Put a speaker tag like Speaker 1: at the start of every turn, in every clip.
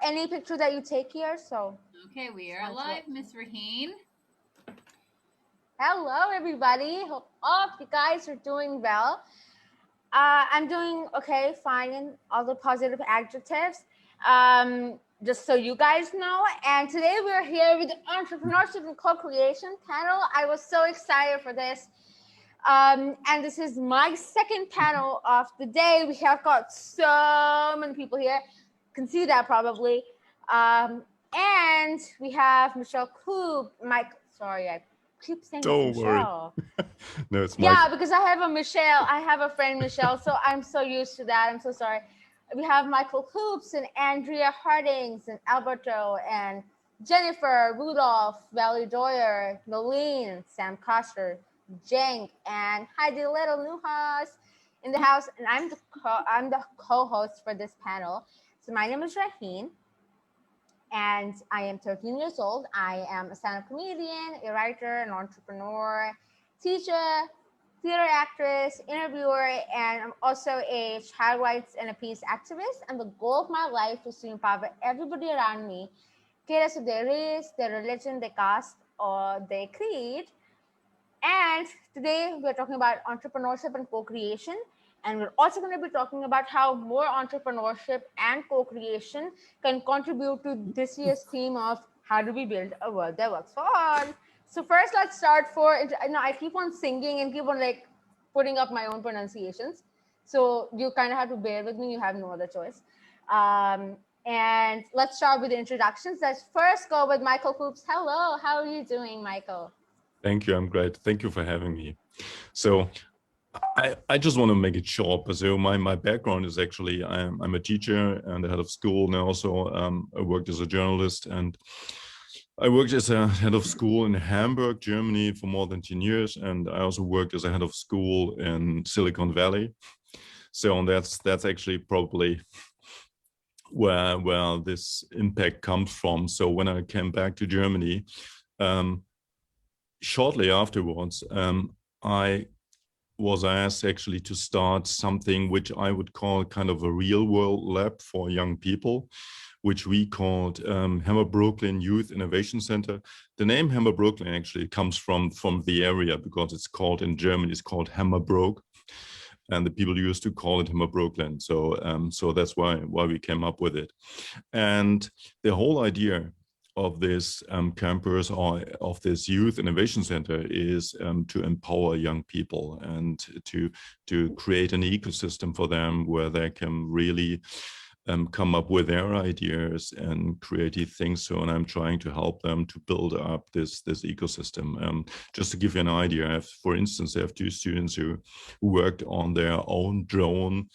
Speaker 1: any picture that you take here. So
Speaker 2: okay, we are live, Miss Raheen.
Speaker 1: Hello, everybody. Hope you guys are doing well. I'm doing okay, fine, and all the positive adjectives. Just so you guys know, and today we're here with the Entrepreneurship and Co-Creation panel. I was so excited for this. And this is my second panel of the day. We have got so many people here. You can see that probably. And we have Michelle Klug, Mike. Sorry, I keep saying
Speaker 3: Don't
Speaker 1: it's Michelle.
Speaker 3: worry. No, it's Mike.
Speaker 1: Yeah, because I have a Michelle. I have a friend, Michelle, so I'm so used to that. I'm so sorry. We have Michael Hoops and Andrea Hardings and Alberto and Jennifer, Rudolph, Valerie Doyer, Nolene, Sam Koster, Jenk, and Heidi Little Newhouse in the house. And I'm the co-host for this panel. So my name is Raheen, and I am 13 years old. I am a stand-up comedian, a writer, an entrepreneur, teacher, theater actress, interviewer, and I'm also a child rights and a peace activist. And the goal of my life is to empower everybody around me, regardless of their race, their religion, their caste, or their creed. And today we're talking about entrepreneurship and co-creation. And we're also going to be talking about how more entrepreneurship and co-creation can contribute to this year's theme of how do we build a world that works for all. So first, let's start I keep on singing and keep on like putting up my own pronunciations. So you kind of have to bear with me. You have no other choice. And let's start with the introductions. Let's first go with Michael Hoops. Hello, how are you doing, Michael?
Speaker 3: Thank you. I'm great. Thank you for having me. So I just want to make it short. So my background is actually I'm a teacher and the head of school, and also I worked as a journalist, and I worked as a head of school in Hamburg, Germany for more than 10 years, and I also worked as a head of school in Silicon Valley. So that's actually probably where this impact comes from. So when I came back to Germany, shortly afterwards, I was asked actually to start something which I would call kind of a real world lab for young people, which we called Hammer Brooklyn Youth Innovation Center. The name Hammer Brooklyn actually comes from the area, because it's called in German, it's called Hammerbrook, and the people used to call it Hammer Brooklyn. So that's why we came up with it. And the whole idea of this campus or of this youth innovation center is to empower young people and to create an ecosystem for them where they can really come up with their ideas and creative things. So, and I'm trying to help them to build up this ecosystem. Just to give you an idea, for instance, I have two students who worked on their own drone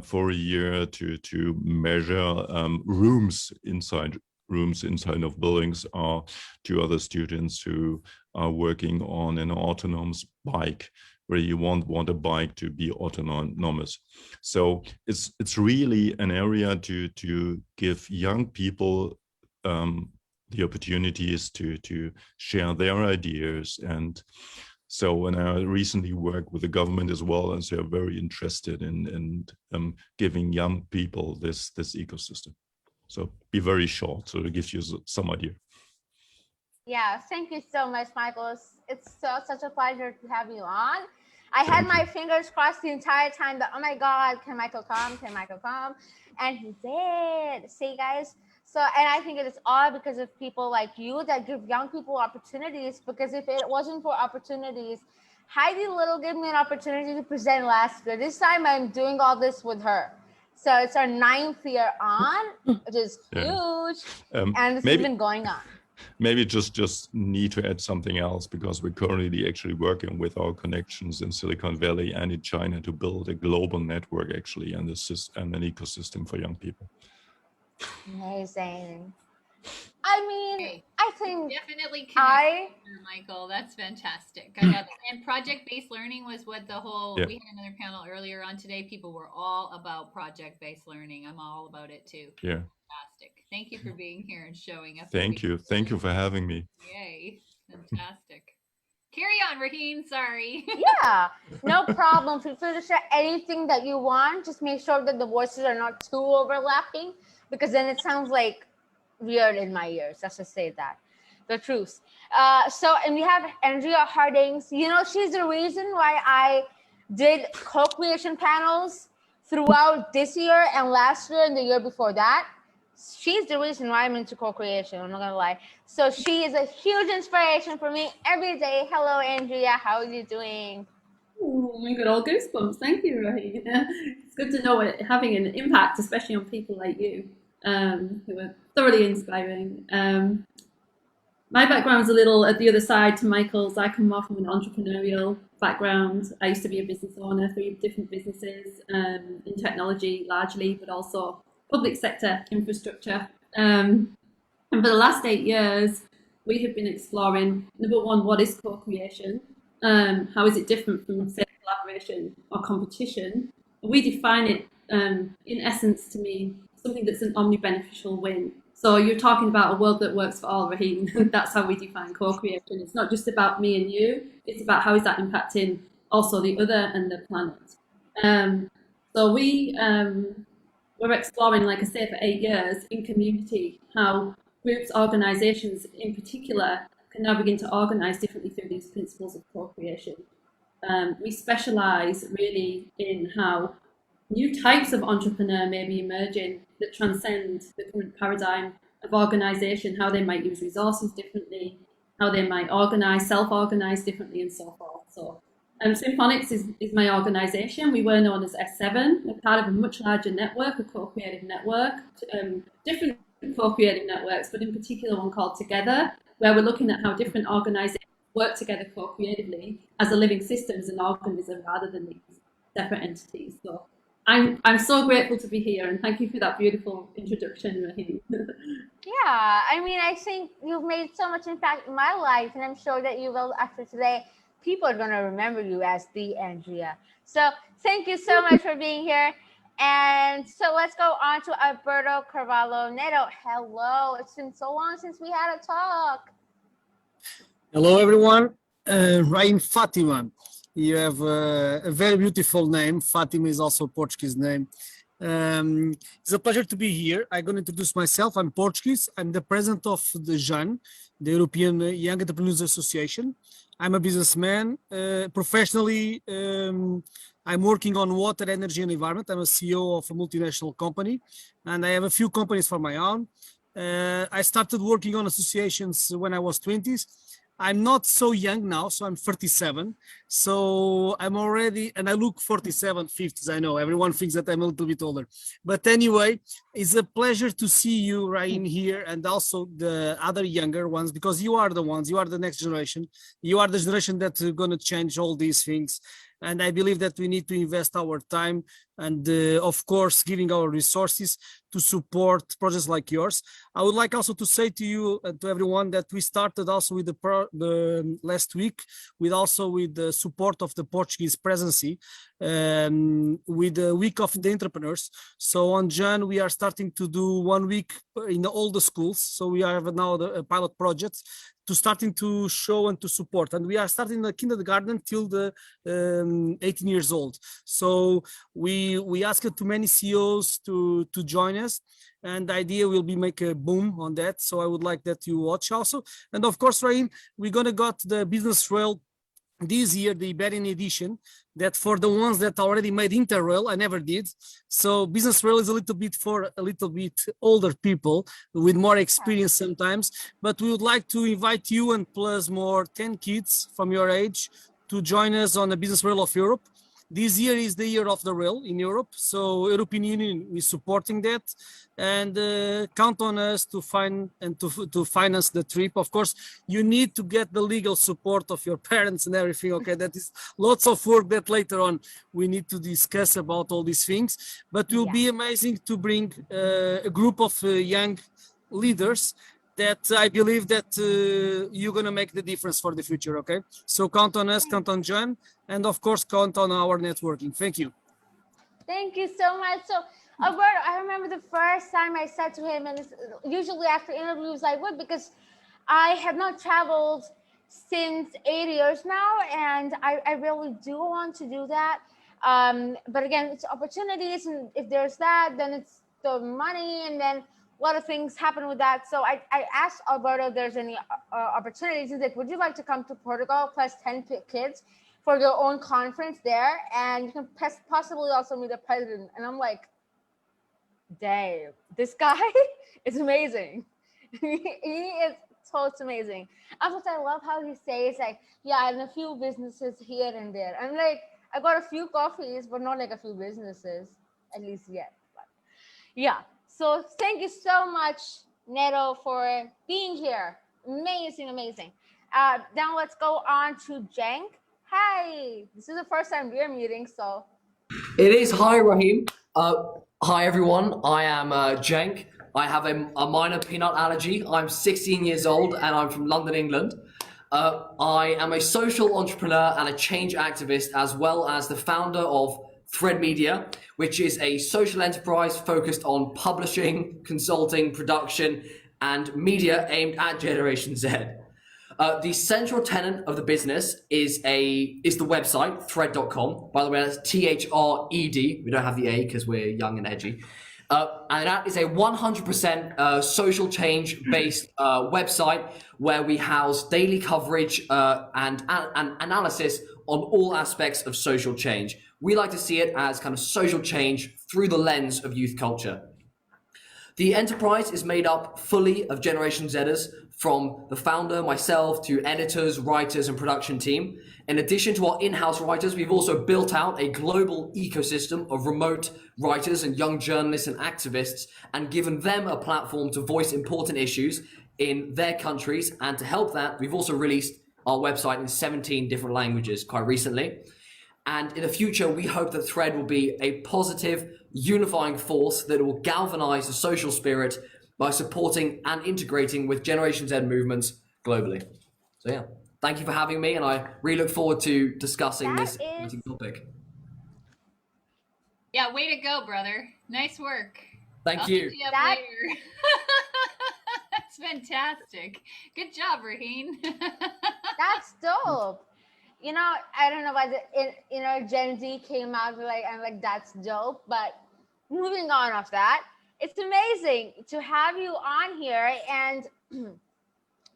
Speaker 3: for a year to measure rooms inside of buildings. Are two other students who are working on an autonomous bike, where you want a bike to be autonomous. So it's really an area to give young people the opportunities to share their ideas. And so when I recently worked with the government as well, and so they're very interested in giving young people this ecosystem. So be very short, so it gives you some idea.
Speaker 1: Yeah, thank you so much, Michael. It's such a pleasure to have you on. I had my fingers crossed the entire time that, oh my God, can Michael come? Can Michael come? And he did. See, guys? So, and I think it is all because of people like you that give young people opportunities, because if it wasn't for opportunities, Heidi Little gave me an opportunity to present last year. This time I'm doing all this with her. So it's our 9th year on, which is huge. And this has been going on.
Speaker 3: Maybe just need to add something else, because we're currently actually working with our connections in Silicon Valley and in China to build a global network actually, and an ecosystem for young people.
Speaker 1: Amazing. I mean, I think
Speaker 2: definitely connect, Michael. That's fantastic. I love it. And project-based learning was what the whole, we had another panel earlier on today. People were all about project-based learning. I'm all about it too.
Speaker 3: Yeah.
Speaker 2: Fantastic. Thank you for being here and showing up.
Speaker 3: Thank you. Thank you for having me.
Speaker 2: Yay. Fantastic. Carry on, Raheen. Sorry.
Speaker 1: Yeah, no problem. Feel free to share anything that you want. Just make sure that the voices are not too overlapping, because then it sounds like weird in my ears. Let's just say that. The truth. And we have Andrea Hardings. You know, she's the reason why I did co-creation panels throughout this year and last year and the year before that. She's the reason why I'm into co-creation. I'm not gonna lie. So she is a huge inspiration for me every day. Hello, Andrea. How are you doing?
Speaker 4: Oh my god, all goosebumps. Thank you, Rahi. It's good to know it having an impact, especially on people like you, who are thoroughly inspiring. My background's a little at the other side to Michael's. I come more from an entrepreneurial background. I used to be a business owner, 3 different businesses, in technology largely, but also public sector infrastructure. And for the last 8 years, we have been exploring, number one, what is co-creation? How is it different from, say, collaboration or competition? We define it, in essence, to mean something that's an omni-beneficial win. So you're talking about a world that works for all, Raheen. That's how we define co-creation. It's not just about me and you. It's about how is that impacting also the other and the planet. So we're exploring, like I say, for 8 years in community, how groups, organizations in particular, can now begin to organize differently through these principles of co-creation. We specialize really in how new types of entrepreneur may be emerging that transcend the current paradigm of organization, how they might use resources differently, how they might organize, self-organize differently, and so forth. So Symphonics is my organization. We were known as S7. We're part of a much larger network, a co-creative network, different co-creative networks, but in particular one called Together, where we're looking at how different organizations work together co-creatively as a living system, as an organism, rather than these separate entities. So I'm so grateful to be here, and thank you for that beautiful introduction, Rahim.
Speaker 1: Yeah, I mean, I think you've made so much impact in my life, and I'm sure that you will after today. People are going to remember you as the Andrea. So thank you so much for being here. And so let's go on to Alberto Carvalho Neto. Hello, it's been so long since we had a talk.
Speaker 5: Hello, everyone. Rain Fatima. You have a very beautiful name. Fatima is also a Portuguese name. It's a pleasure to be here. I'm going to introduce myself. I'm Portuguese. I'm the president of the JAN, the European Young Entrepreneurs Association. I'm a businessman. Professionally, I'm working on water, energy, and environment. I'm a CEO of a multinational company, and I have a few companies for my own. I started working on associations when I was 20s. I'm not so young now, so I'm 37. So I'm already, and I look 47, 50s. I know everyone thinks that I'm a little bit older. But anyway, it's a pleasure to see you, Ryan, here, and also the other younger ones, because you are the ones, you are the next generation. You are the generation that's going to change all these things. And I believe that we need to invest our time and, of course, giving our resources to support projects like yours. I would like also to say to you and to everyone that we started also with the last week, with the support of the Portuguese presidency, with the week of the entrepreneurs. So on Jan, we are starting to do 1 week in all the schools. So we have now a pilot project to starting to show and to support. And we are starting the kindergarten till the 18 years old. So we asked too many CEOs to join us, and the idea will be make a boom on that. So I would like that you watch also. And of course, Rain, we're gonna got the business rail this year, the Iberian edition, that for the ones that already made Interrail, I never did. So business rail is a little bit for a little bit older people with more experience sometimes, but we would like to invite you and plus more 10 kids from your age to join us on the business rail of Europe. This year is the year of the rail in Europe, so European Union is supporting that, and count on us to find and to finance the trip. Of course, you need to get the legal support of your parents and everything. Okay, that is lots of work that later on we need to discuss about all these things. But it will be amazing to bring a group of young leaders that I believe that you're going to make the difference for the future, okay? So count on us, count on John, and of course, count on our networking. Thank you.
Speaker 1: Thank you so much. So, Alberto, I remember the first time I said to him, and usually after interviews I would, because I have not traveled since 8 years now, and I really do want to do that. But again, it's opportunities, and if there's that, then it's the money, and then a lot of things happen with that. So I asked Alberto if there's any opportunities. He's like, would you like to come to Portugal plus 10 kids for your own conference there? And you can possibly also meet the president. And I'm like, Dave, this guy is amazing. He is so amazing. Also, I love how he says like, yeah, and a few businesses here and there. I'm like, I got a few coffees, but not like a few businesses, at least yet. But yeah. So thank you so much, Neto, for being here. Amazing, amazing. Now let's go on to Cenk. Hi. This is the first time we're meeting, so.
Speaker 6: It is. Hi, Raheem. Hi, everyone. I am Cenk. I have a minor peanut allergy. I'm 16 years old and I'm from London, England. I am a social entrepreneur and a change activist, as well as the founder of Thread Media, which is a social enterprise focused on publishing, consulting, production, and media aimed at Generation Z. The central tenet of the business is the website, thread.com. By the way, that's THRED. We don't have the A because we're young and edgy. And that is a 100% social change-based website where we house daily coverage and analysis on all aspects of social change. We like to see it as kind of social change through the lens of youth culture. The enterprise is made up fully of Generation Zers, from the founder, myself, to editors, writers, and production team. In addition to our in-house writers, we've also built out a global ecosystem of remote writers and young journalists and activists, and given them a platform to voice important issues in their countries. And to help that, we've also released our website in 17 different languages quite recently. And in the future, we hope that Thread will be a positive, unifying force that will galvanize the social spirit by supporting and integrating with Generation Z movements globally. So yeah, thank you for having me, and I really look forward to discussing this exciting topic.
Speaker 2: Yeah, way to go, brother. Nice work.
Speaker 6: Thank you.
Speaker 2: Hit you up later. That's fantastic. Good job, Raheen.
Speaker 1: That's dope. You know, I don't know why Gen Z came out like, I'm like, that's dope. But moving on off that, it's amazing to have you on here, and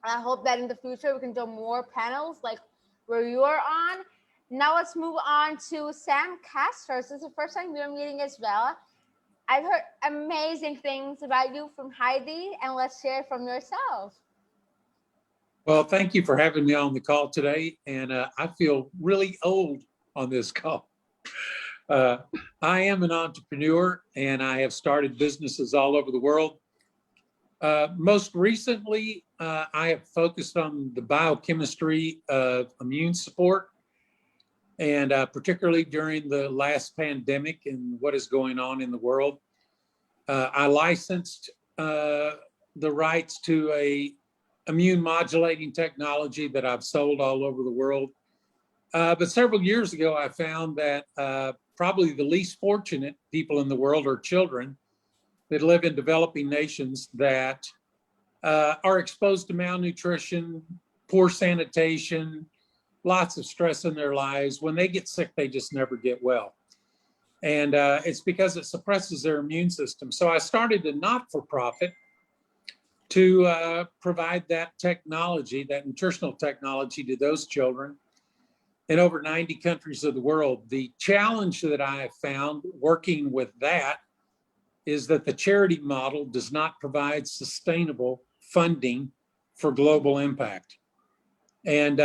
Speaker 1: I hope that in the future we can do more panels like where you're on. Now let's move on to Sam Castro. This is the first time we're meeting as well. I've heard amazing things about you from Heidi, and let's hear from yourself.
Speaker 7: Well, thank you for having me on the call today, and I feel really old on this call. I am an entrepreneur, and I have started businesses all over the world. Most recently, I have focused on the biochemistry of immune support, and particularly during the last pandemic and what is going on in the world. I licensed the rights to a immune modulating technology that I've sold all over the world. But several years ago, I found that probably the least fortunate people in the world are children that live in developing nations that are exposed to malnutrition, poor sanitation, lots of stress in their lives. When they get sick, they just never get well. And it's because it suppresses their immune system. So I started a not-for-profit to provide that technology, that nutritional technology, to those children in over 90 countries of the world. The challenge that I have found working with that is that the charity model does not provide sustainable funding for global impact. And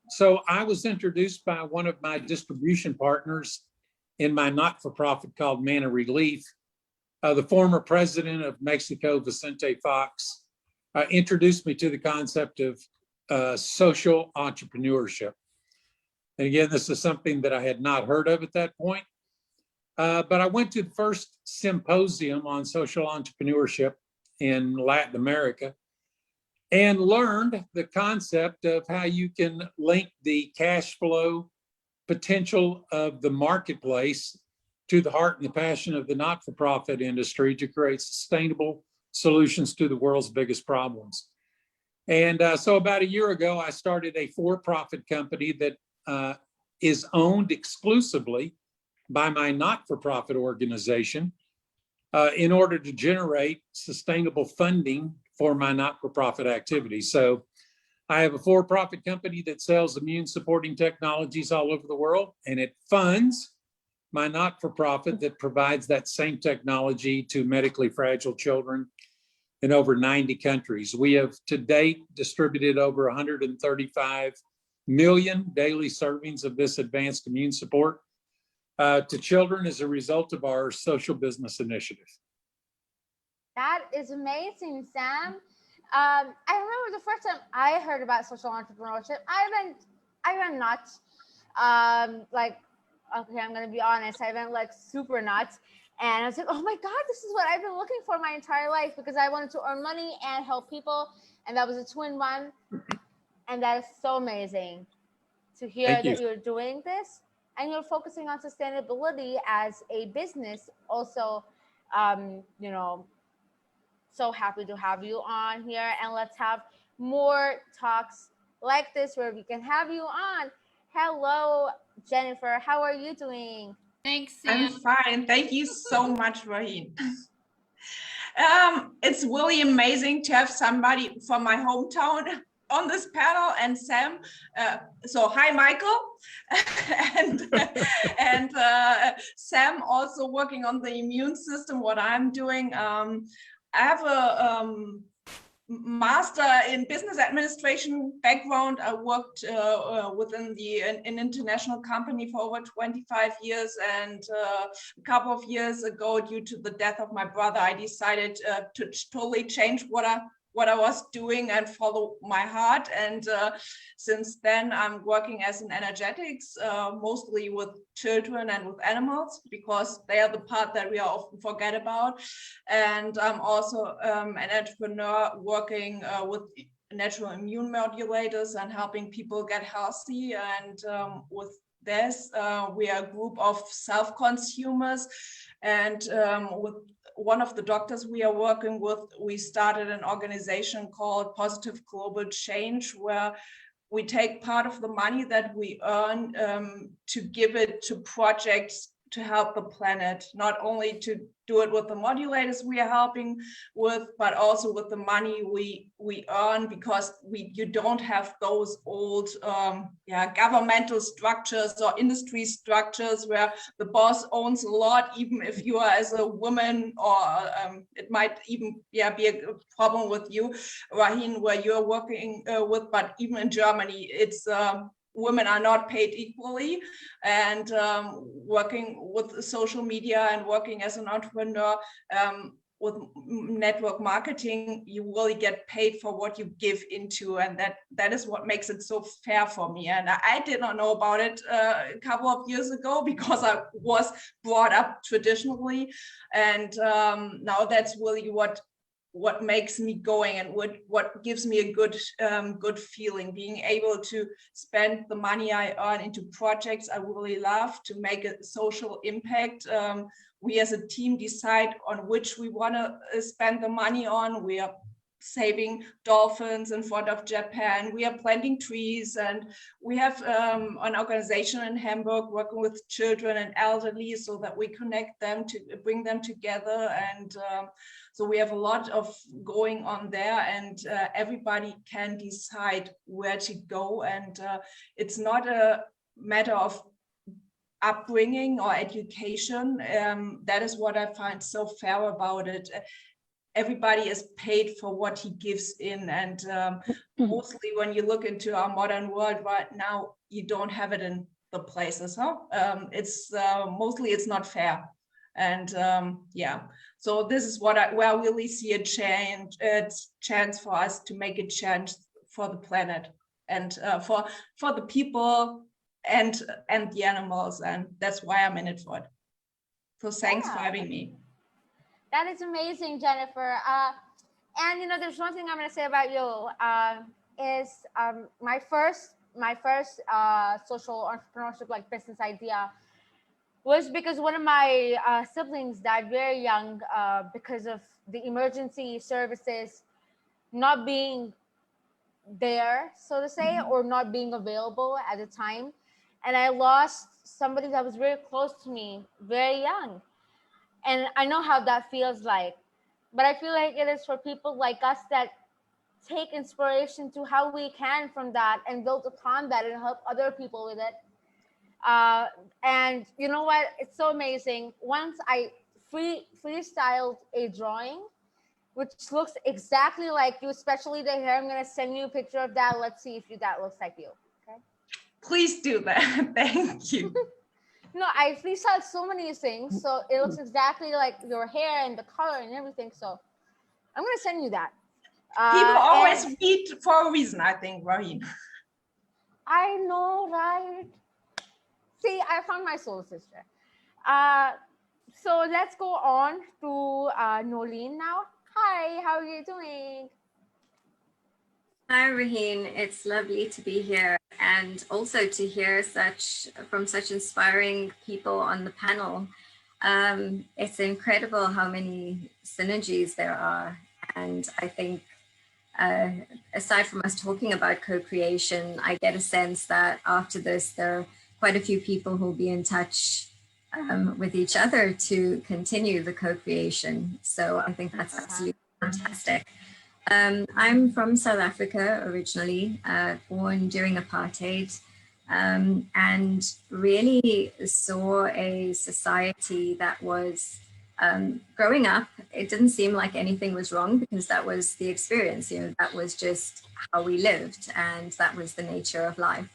Speaker 7: so I was introduced by one of my distribution partners in my not-for-profit called Mana Relief. The former president of Mexico, Vicente Fox, introduced me to the concept of social entrepreneurship. And again, this is something that I had not heard of at that point. But I went to the first symposium on social entrepreneurship in Latin America and learned the concept of how you can link the cash flow potential of the marketplace to the heart and the passion of the not-for-profit industry to create sustainable solutions to the world's biggest problems. And so about a year ago, I started a for-profit company that is owned exclusively by my not-for-profit organization in order to generate sustainable funding for my not-for-profit activities. So I have a for-profit company that sells immune supporting technologies all over the world, and it funds my not-for-profit that provides that same technology to medically fragile children in over 90 countries. We have to date distributed over 135 million daily servings of this advanced immune support to children as a result of our social business initiative.
Speaker 1: That is amazing, Sam. I remember the first time I heard about social entrepreneurship, I went nuts. Like, okay, I'm gonna be honest, I went like super nuts. And I was like, oh my God, this is what I've been looking for my entire life, because I wanted to earn money and help people. And that was a twin one. And that is so amazing to hear that you're doing this and you're focusing on sustainability as a business. Also, you know, so happy to have you on here, and let's have more talks like this where we can have you on. Hello, Jennifer. How are you doing?
Speaker 2: Thanks, Sam.
Speaker 8: I'm fine. Thank you so much, Raheen. It's really amazing to have somebody from my hometown on this panel, and Sam. So hi, Michael, and Sam also working on the immune system. What I'm doing. I have a master in business administration background. I worked within an international company for over 25 years, and a couple of years ago, due to the death of my brother, I decided to totally change what I was doing and follow my heart. And since then, I'm working as an energetics, mostly with children and with animals, because they are the part that we often forget about. And I'm also an entrepreneur working with natural immune modulators and helping people get healthy. And with this, we are a group of self-consumers, and with one of the doctors we are working with, we started an organization called Positive Global Change, where we take part of the money that we earn to give it to projects to help the planet, not only to do it with the modulators we are helping with, but also with the money we earn, because you don't have those old governmental structures or industry structures where the boss owns a lot, even if you are as a woman, or it might even be a problem with you, Raheen, where you're working with, but even in Germany, it's women are not paid equally. And working with social media and working as an entrepreneur with network marketing, you really get paid for what you give into, and that is what makes it so fair for me. And I did not know about it a couple of years ago, because I was brought up traditionally, and now that's really what makes me going, and what gives me a good feeling, being able to spend the money I earn into projects I really love to make a social impact. We as a team decide on which we want to spend the money on. We are saving dolphins in front of Japan. We are planting trees, and we have an organization in Hamburg working with children and elderly, so that we connect them to bring them together. And so we have a lot of going on there, and everybody can decide where to go. And it's not a matter of upbringing or education. That is what I find so fair about it. Everybody is paid for what he gives in, and mostly when you look into our modern world right now, you don't have it in the places, huh? It's mostly it's not fair, and so this is where I really see a chance for us to make a change for the planet, and for the people and the animals, and that's why I'm in it for it. So thanks for having me.
Speaker 1: That is amazing, Jennifer. And you know, there's one thing I'm going to say about you is my first social entrepreneurship, like business idea, was because one of my siblings died very young because of the emergency services not being there, so to say, or not being available at the time. And I lost somebody that was very close to me very young. And I know how that feels like. But I feel like it is for people like us that take inspiration to how we can from that and build upon that and help other people with it. And you know what? It's so amazing. Once I freestyled a drawing, which looks exactly like you, especially the hair. I'm gonna send you a picture of that. Let's see if that looks like you. Okay.
Speaker 8: Please do that. Thank you.
Speaker 1: No, I freestyled so many things, so it looks exactly like your hair and the color and everything. So I'm gonna send you that.
Speaker 8: People always read for a reason, I think, Raheen.
Speaker 1: I know, right? See, I found my soul sister. So let's go on to Nolene now. Hi, how are you doing?
Speaker 9: Hi, Raheen. It's lovely to be here and also to hear from such inspiring people on the panel. It's incredible how many synergies there are. And I think aside from us talking about co-creation, I get a sense that after this, there are quite a few people who will be in touch with each other to continue the co-creation. So I think that's absolutely fantastic. I'm from South Africa originally, born during apartheid, and really saw a society that was growing up. It didn't seem like anything was wrong because that was the experience, that was just how we lived and that was the nature of life.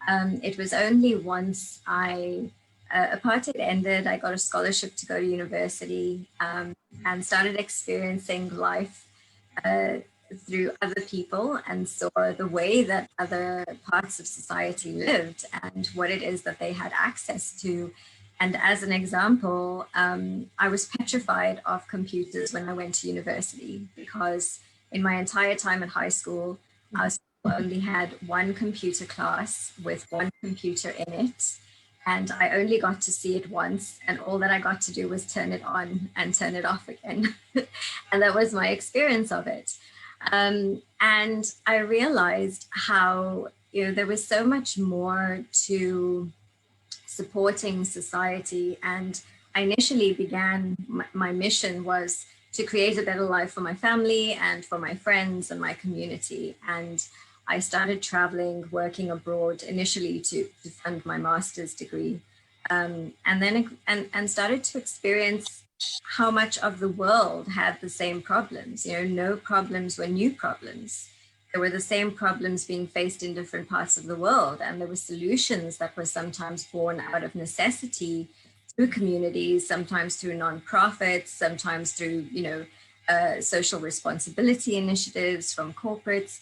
Speaker 9: It was only once apartheid ended, I got a scholarship to go to university and started experiencing life through other people and saw the way that other parts of society lived and what it is that they had access to. And as an example, I was petrified of computers when I went to university because in my entire time at high school, I only had one computer class with one computer in it. And I only got to see it once, and all that I got to do was turn it on and turn it off again. And that was my experience of it. And I realized how there was so much more to supporting society. And I initially began, my mission was to create a better life for my family and for my friends and my community. And I started traveling, working abroad initially to fund my master's degree, and then started to experience how much of the world had the same problems. No problems were new problems. There were the same problems being faced in different parts of the world, and there were solutions that were sometimes born out of necessity through communities, sometimes through nonprofits, sometimes through social responsibility initiatives from corporates.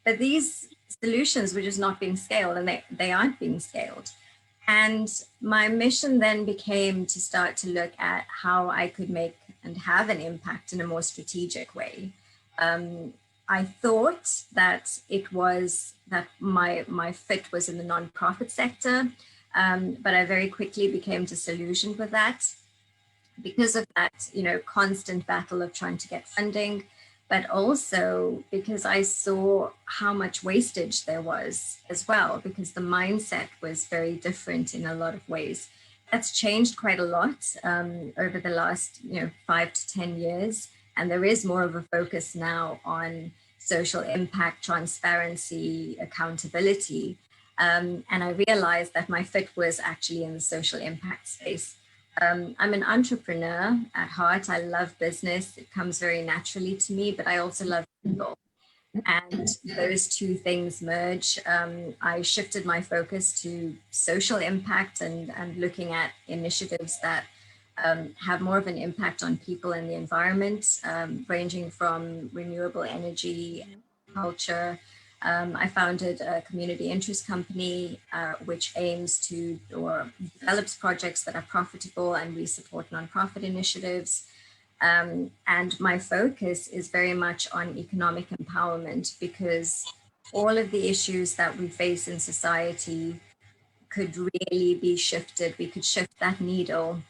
Speaker 9: But these solutions were just not being scaled, and they aren't being scaled. And my mission then became to start to look at how I could make and have an impact in a more strategic way. I thought that it was that my fit was in the nonprofit sector, but I very quickly became disillusioned with that because of that, constant battle of trying to get funding, but also because I saw how much wastage there was as well, because the mindset was very different in a lot of ways. That's changed quite a lot over the last 5 to 10 years. And there is more of a focus now on social impact, transparency, accountability. And I realized that my fit was actually in the social impact space. I'm an entrepreneur at heart. I love business. It comes very naturally to me, but I also love people. And those two things merge. I shifted my focus to social impact and looking at initiatives that have more of an impact on people and the environment, ranging from renewable energy, culture. I founded a community interest company, which aims to or develops projects that are profitable, and we support nonprofit initiatives. And my focus is very much on economic empowerment, because all of the issues that we face in society could really be shifted. We could shift that needle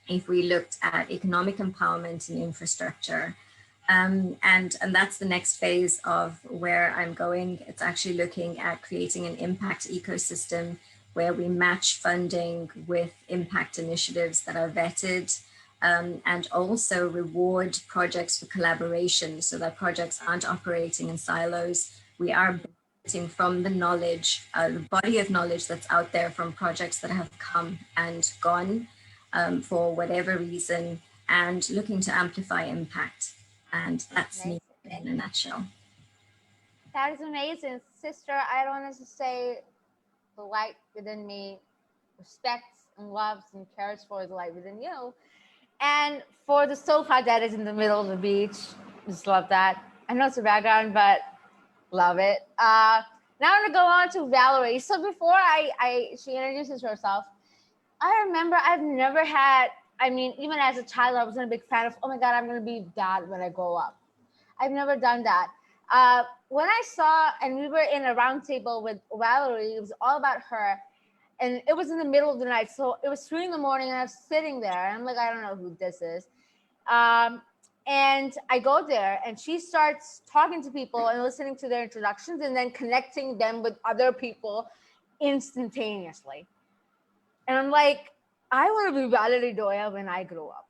Speaker 9: if we looked at economic empowerment and infrastructure. And that's the next phase of where I'm going. It's actually looking at creating an impact ecosystem where we match funding with impact initiatives that are vetted, and also reward projects for collaboration so that projects aren't operating in silos. We are benefiting from the knowledge, the body of knowledge that's out there from projects that have come and gone for whatever reason, and looking to amplify impact. And that's me in a nutshell.
Speaker 1: That is amazing. Sister, I want to say the light within me respects and loves and cares for the light within you. And for the sofa that is in the middle of the beach, just love that. I know it's a background, but love it. Now I'm going to go on to Valerie. So before she introduces herself, I remember I've never had, I mean, even as a child, I wasn't a big fan of, oh my God, I'm going to be that when I grow up. I've never done that. When I saw, and we were in a round table with Valerie, it was all about her. And it was in the middle of the night. So it was 3 in the morning and I was sitting there. And I'm like, I don't know who this is. And I go there and she starts talking to people and listening to their introductions and then connecting them with other people instantaneously. And I'm like, I want to be Valerie Doya when I grow up.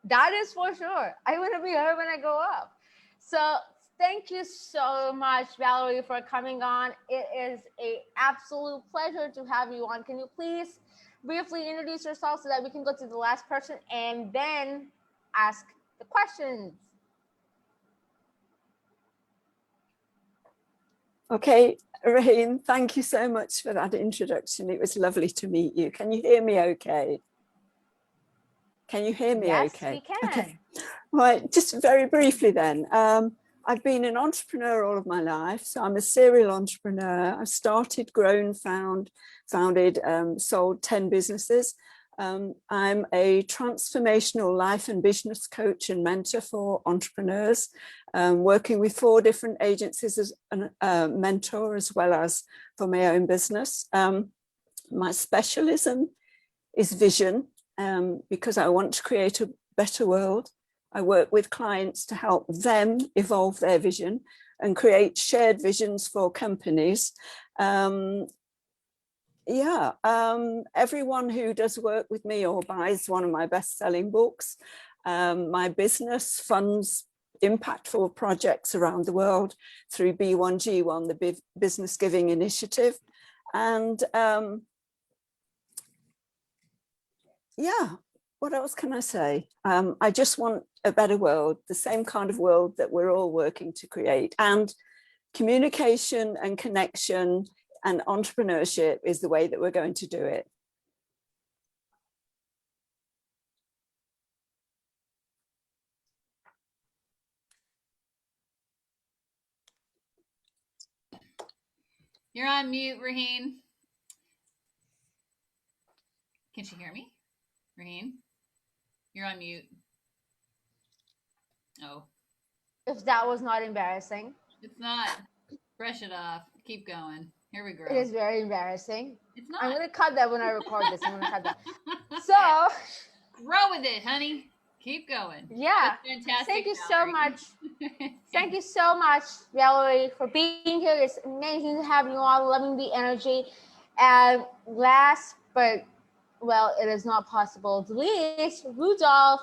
Speaker 1: That is for sure. I want to be her when I grow up. So thank you so much, Valerie, for coming on. It is an absolute pleasure to have you on. Can you please briefly introduce yourself so that we can go to the last person and then ask the questions?
Speaker 10: Okay, Raheen, thank you so much for that introduction. It was lovely to meet you. Can you hear me okay? Can you hear me okay?
Speaker 1: Yes, we can.
Speaker 10: Okay. Right, just very briefly then. I've been an entrepreneur all of my life, so I'm a serial entrepreneur. I've started, grown, founded, sold 10 businesses. I'm a transformational life and business coach and mentor for entrepreneurs, working with 4 different agencies as a mentor as well as for my own business. My specialism is vision, because I want to create a better world. I work with clients to help them evolve their vision and create shared visions for companies. Everyone who does work with me or buys one of my best-selling books, my business funds impactful projects around the world through B1G1, the Business Giving Initiative. And what else can I say? I just want a better world, the same kind of world that we're all working to create. And communication and connection and entrepreneurship is the way that we're going to do it.
Speaker 2: You're on mute, Raheen. Can she hear me? Raheen? You're on mute. Oh.
Speaker 1: If that was not embarrassing.
Speaker 2: It's not. Brush it off. Keep going. Here we go.
Speaker 1: It is very embarrassing.
Speaker 2: It's not.
Speaker 1: I'm going to cut that when I record this. I'm going to cut that. So.
Speaker 2: Roll with it, honey. Keep going.
Speaker 1: Yeah.
Speaker 2: That's fantastic.
Speaker 1: Thank you
Speaker 2: Valerie.
Speaker 1: so much. Thank you so much, Valerie, for being here. It's amazing to have you all, loving the energy. And last, but, well, it is not possible the least, Rudolph,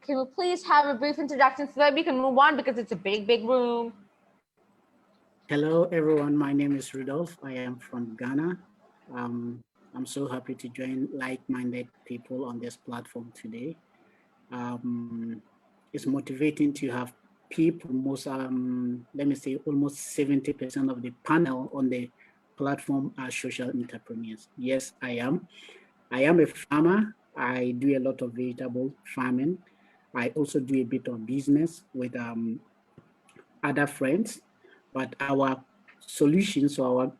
Speaker 1: can we please have a brief introduction so that we can move on because it's a big, big room.
Speaker 11: Hello, everyone. My name is Rudolph. I am from Ghana. I'm so happy to join like-minded people on this platform today. It's motivating to have people, almost 70% of the panel on the platform are social entrepreneurs. Yes, I am. I am a farmer. I do a lot of vegetable farming. I also do a bit of business with other friends, but our solutions, our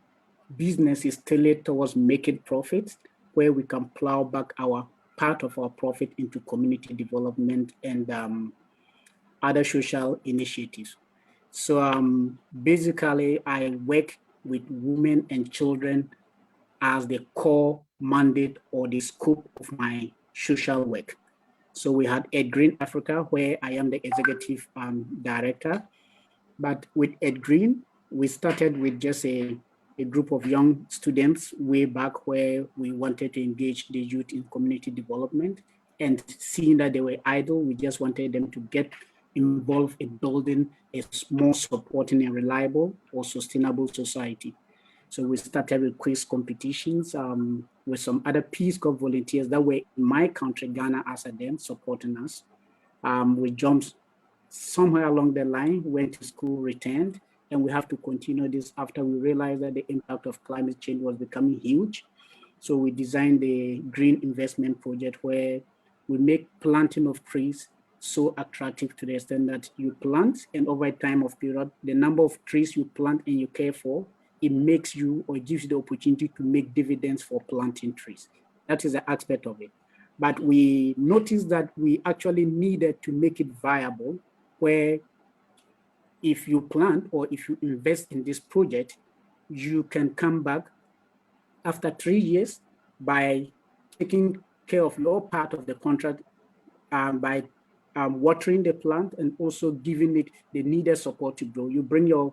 Speaker 11: business is tailored towards making profits, where we can plow back our part of our profit into community development and other social initiatives. So basically, I work with women and children as the core mandate or the scope of my social work. So we had Ed Green Africa, where I am the executive director. But with Ed Green, we started with just a group of young students way back, where we wanted to engage the youth in community development. And seeing that they were idle, we just wanted them to get involved in building a more supporting and reliable or sustainable society. So we started with quiz competitions with some other Peace Corps volunteers that were in my country, Ghana, as a then supporting us. We jumped somewhere along the line, went to school, returned, and we have to continue this after we realized that the impact of climate change was becoming huge. So we designed the Green Investment Project, where we make planting of trees so attractive to the extent that you plant, and over a time of period, the number of trees you plant and you care for, it makes you, or gives you the opportunity to make dividends for planting trees. That is the aspect of it. But we noticed that we actually needed to make it viable, where if you plant or if you invest in this project, you can come back after 3 years by taking care of your part of the contract, by watering the plant and also giving it the needed support to grow. You bring your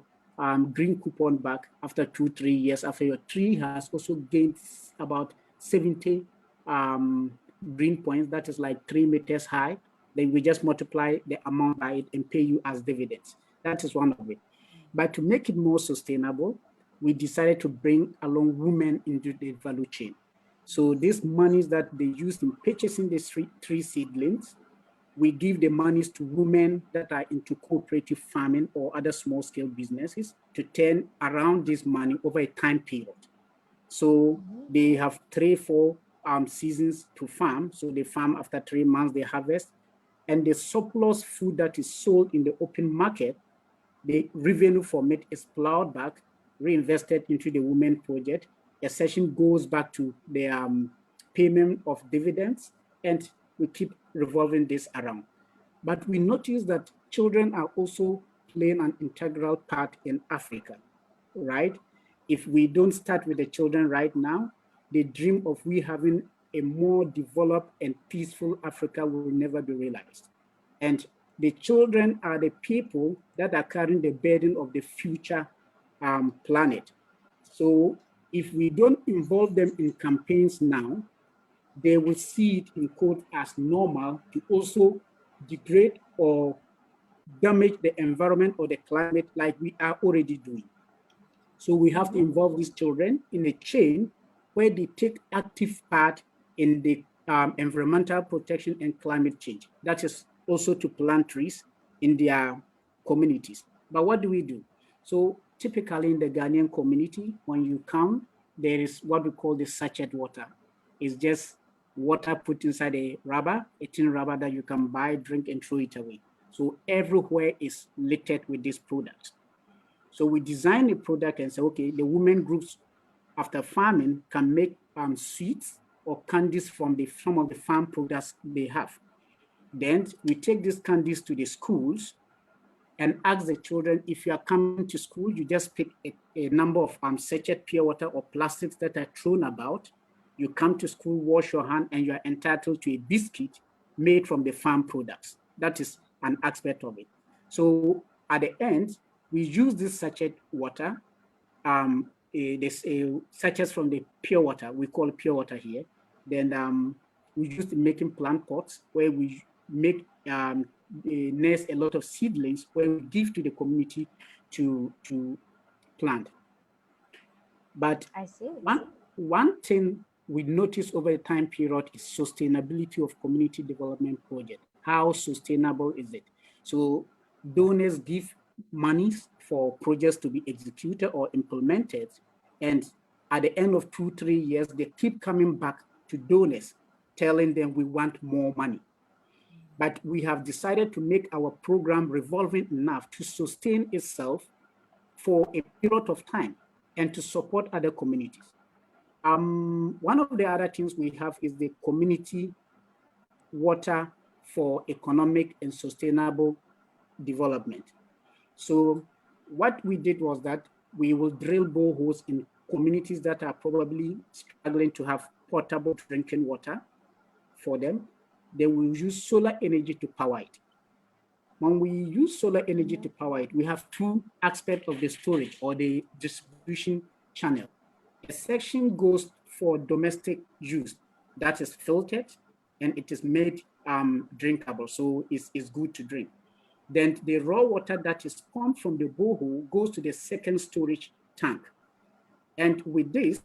Speaker 11: green coupon back after 2-3 years, after your tree has also gained about 70 green points, that is like 3 meters high. Then we just multiply the amount by it and pay you as dividends. That is one of it. But to make it more sustainable, we decided to bring along women into the value chain. So these monies that they use in purchasing the tree seedlings, we give the monies to women that are into cooperative farming or other small scale businesses to turn around this money over a time period. So they have 3-4 seasons to farm. So they farm after 3 months, they harvest. And the surplus food that is sold in the open market, the revenue from it is plowed back, reinvested into the women project. A session goes back to the payment of dividends, and we keep revolving this around. But we notice that children are also playing an integral part in Africa, right? If we don't start with the children right now, the dream of we having a more developed and peaceful Africa will never be realized. And the children are the people that are carrying the burden of the future planet. So if we don't involve them in campaigns now, they will see it in quote as normal to also degrade or damage the environment or the climate like we are already doing. So we have to involve these children in a chain where they take active part in the environmental protection and climate change. That is also to plant trees in their communities. But what do we do? So typically in the Ghanaian community, when you come, there is what we call the sachet water. It's just water put inside a rubber, a tin rubber that you can buy, drink, and throw it away. So everywhere is littered with this product. So we design a product and say, okay, the women groups after farming can make sweets or candies from some of the farm products they have. Then we take these candies to the schools and ask the children, if you are coming to school, you just pick a number of sachet pure water or plastics that are thrown about. You come to school, wash your hand, and you are entitled to a biscuit made from the farm products. That is an aspect of it. So at the end, we use this sachet water, sachets from the pure water, we call it pure water here. Then we use it making plant pots where we make nest a lot of seedlings where we give to the community to plant. But
Speaker 1: I see.
Speaker 11: One thing we notice over a time period is sustainability of community development project. How sustainable is it? So donors give monies for projects to be executed or implemented, and at the end of 2-3 years, they keep coming back to donors, telling them we want more money. But we have decided to make our program revolving enough to sustain itself for a period of time and to support other communities. One of the other things we have is the community water for economic and sustainable development. So what we did was that we will drill boreholes in communities that are probably struggling to have potable drinking water for them. they will use solar energy to power it. When we use solar energy to power it, we have two aspects of the storage or the distribution channel. A section goes for domestic use, that is filtered, and it is made drinkable, so it's good to drink. Then the raw water that is pumped from the borehole goes to the second storage tank. And with this,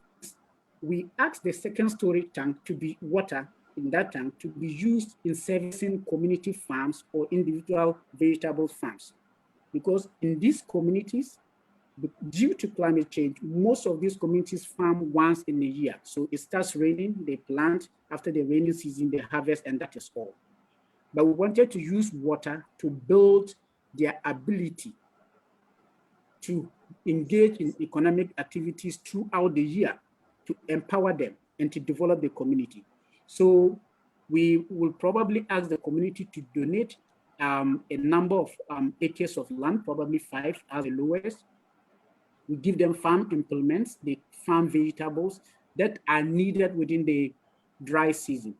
Speaker 11: we ask the second storage tank to be water in that tank to be used in servicing community farms or individual vegetable farms. Because in these communities, due to climate change, most of these communities farm once in a year. So it starts raining, they plant, after the rainy season, they harvest, and that is all. But we wanted to use water to build their ability to engage in economic activities throughout the year, to empower them and to develop the community. So we will probably ask the community to donate a number of acres of land, probably 5 as the lowest. We give them farm implements, they farm vegetables that are needed within the dry season.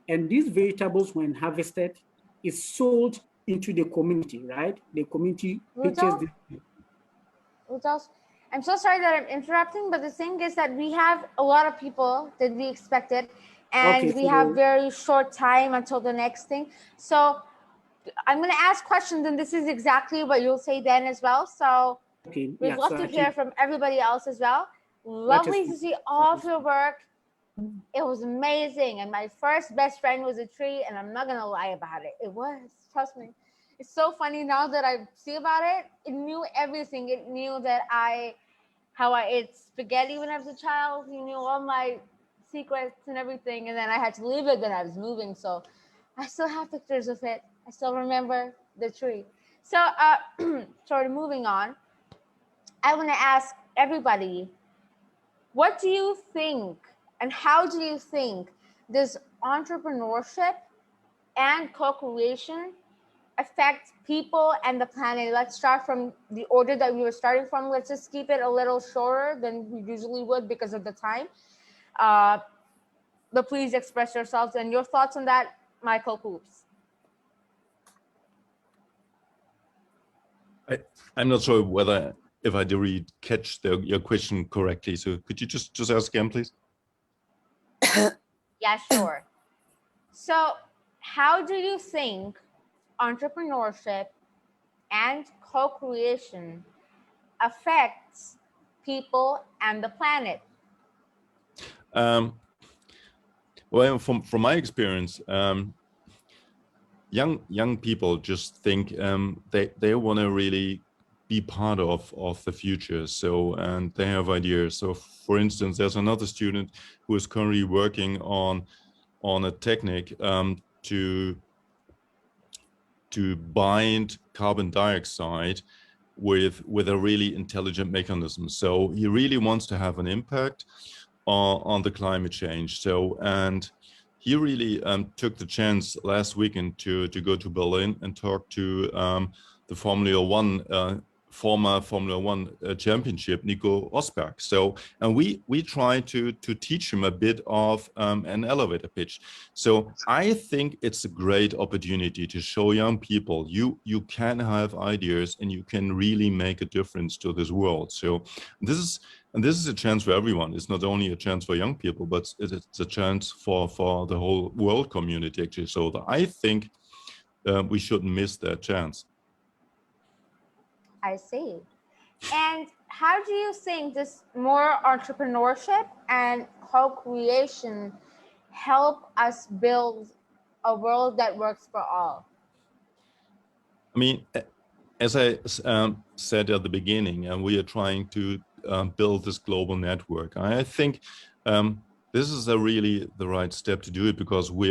Speaker 11: And these vegetables, when harvested, is sold into the community, right? The community purchases the...
Speaker 1: Rudolph, I'm so sorry that I'm interrupting, but the thing is that we have a lot of people that we expected, and
Speaker 11: Okay,
Speaker 1: we have very short time until the next thing. So I'm going to ask questions, and this is exactly what you'll say then as well. So
Speaker 11: okay,
Speaker 1: we'd
Speaker 11: yeah,
Speaker 1: love
Speaker 11: so
Speaker 1: to hear from everybody else as well. Lovely to see all of your work. It was amazing. And my first best friend was a tree, and I'm not going to lie about it. It was, trust me. It's so funny now that I see about it. It knew everything. It knew that how I ate spaghetti when I was a child. He knew all my secrets and everything. And then I had to leave it when I was moving. So I still have pictures of it. I still remember the tree. So sort of moving on, I want to ask everybody, what do you think and how do you think does entrepreneurship and co-creation affect people and the planet? Let's start from the order that we were starting from. Let's just keep it a little shorter than we usually would because of the time. But please express yourselves and your thoughts on that, Michael Poops.
Speaker 3: I'm not sure whether if I did catch your question correctly. So could you just ask again, please?
Speaker 1: Yeah, sure. So how do you think entrepreneurship and co-creation affects people and the planet?
Speaker 3: Well, from my experience, young people just think they want to really be part of the future. So, and they have ideas. So, for instance, there's another student who is currently working on a technique to bind carbon dioxide with a really intelligent mechanism. So he really wants to have an impact on the climate change. So, and he really took the chance last weekend to go to Berlin and talk to the former Formula One championship, Nico Rosberg. So, and we try to teach him a bit of an elevator pitch. So I think it's a great opportunity to show young people you can have ideas and you can really make a difference to this world. So this is a chance for everyone. It's not only a chance for young people, but it's a chance for the whole world community, actually. So I think we shouldn't miss that chance.
Speaker 1: I see. And how do you think this more entrepreneurship and co-creation help us build a world that works for all?
Speaker 3: I mean, as I said at the beginning, and we are trying to build this global network. I think this is really the right step to do it, because we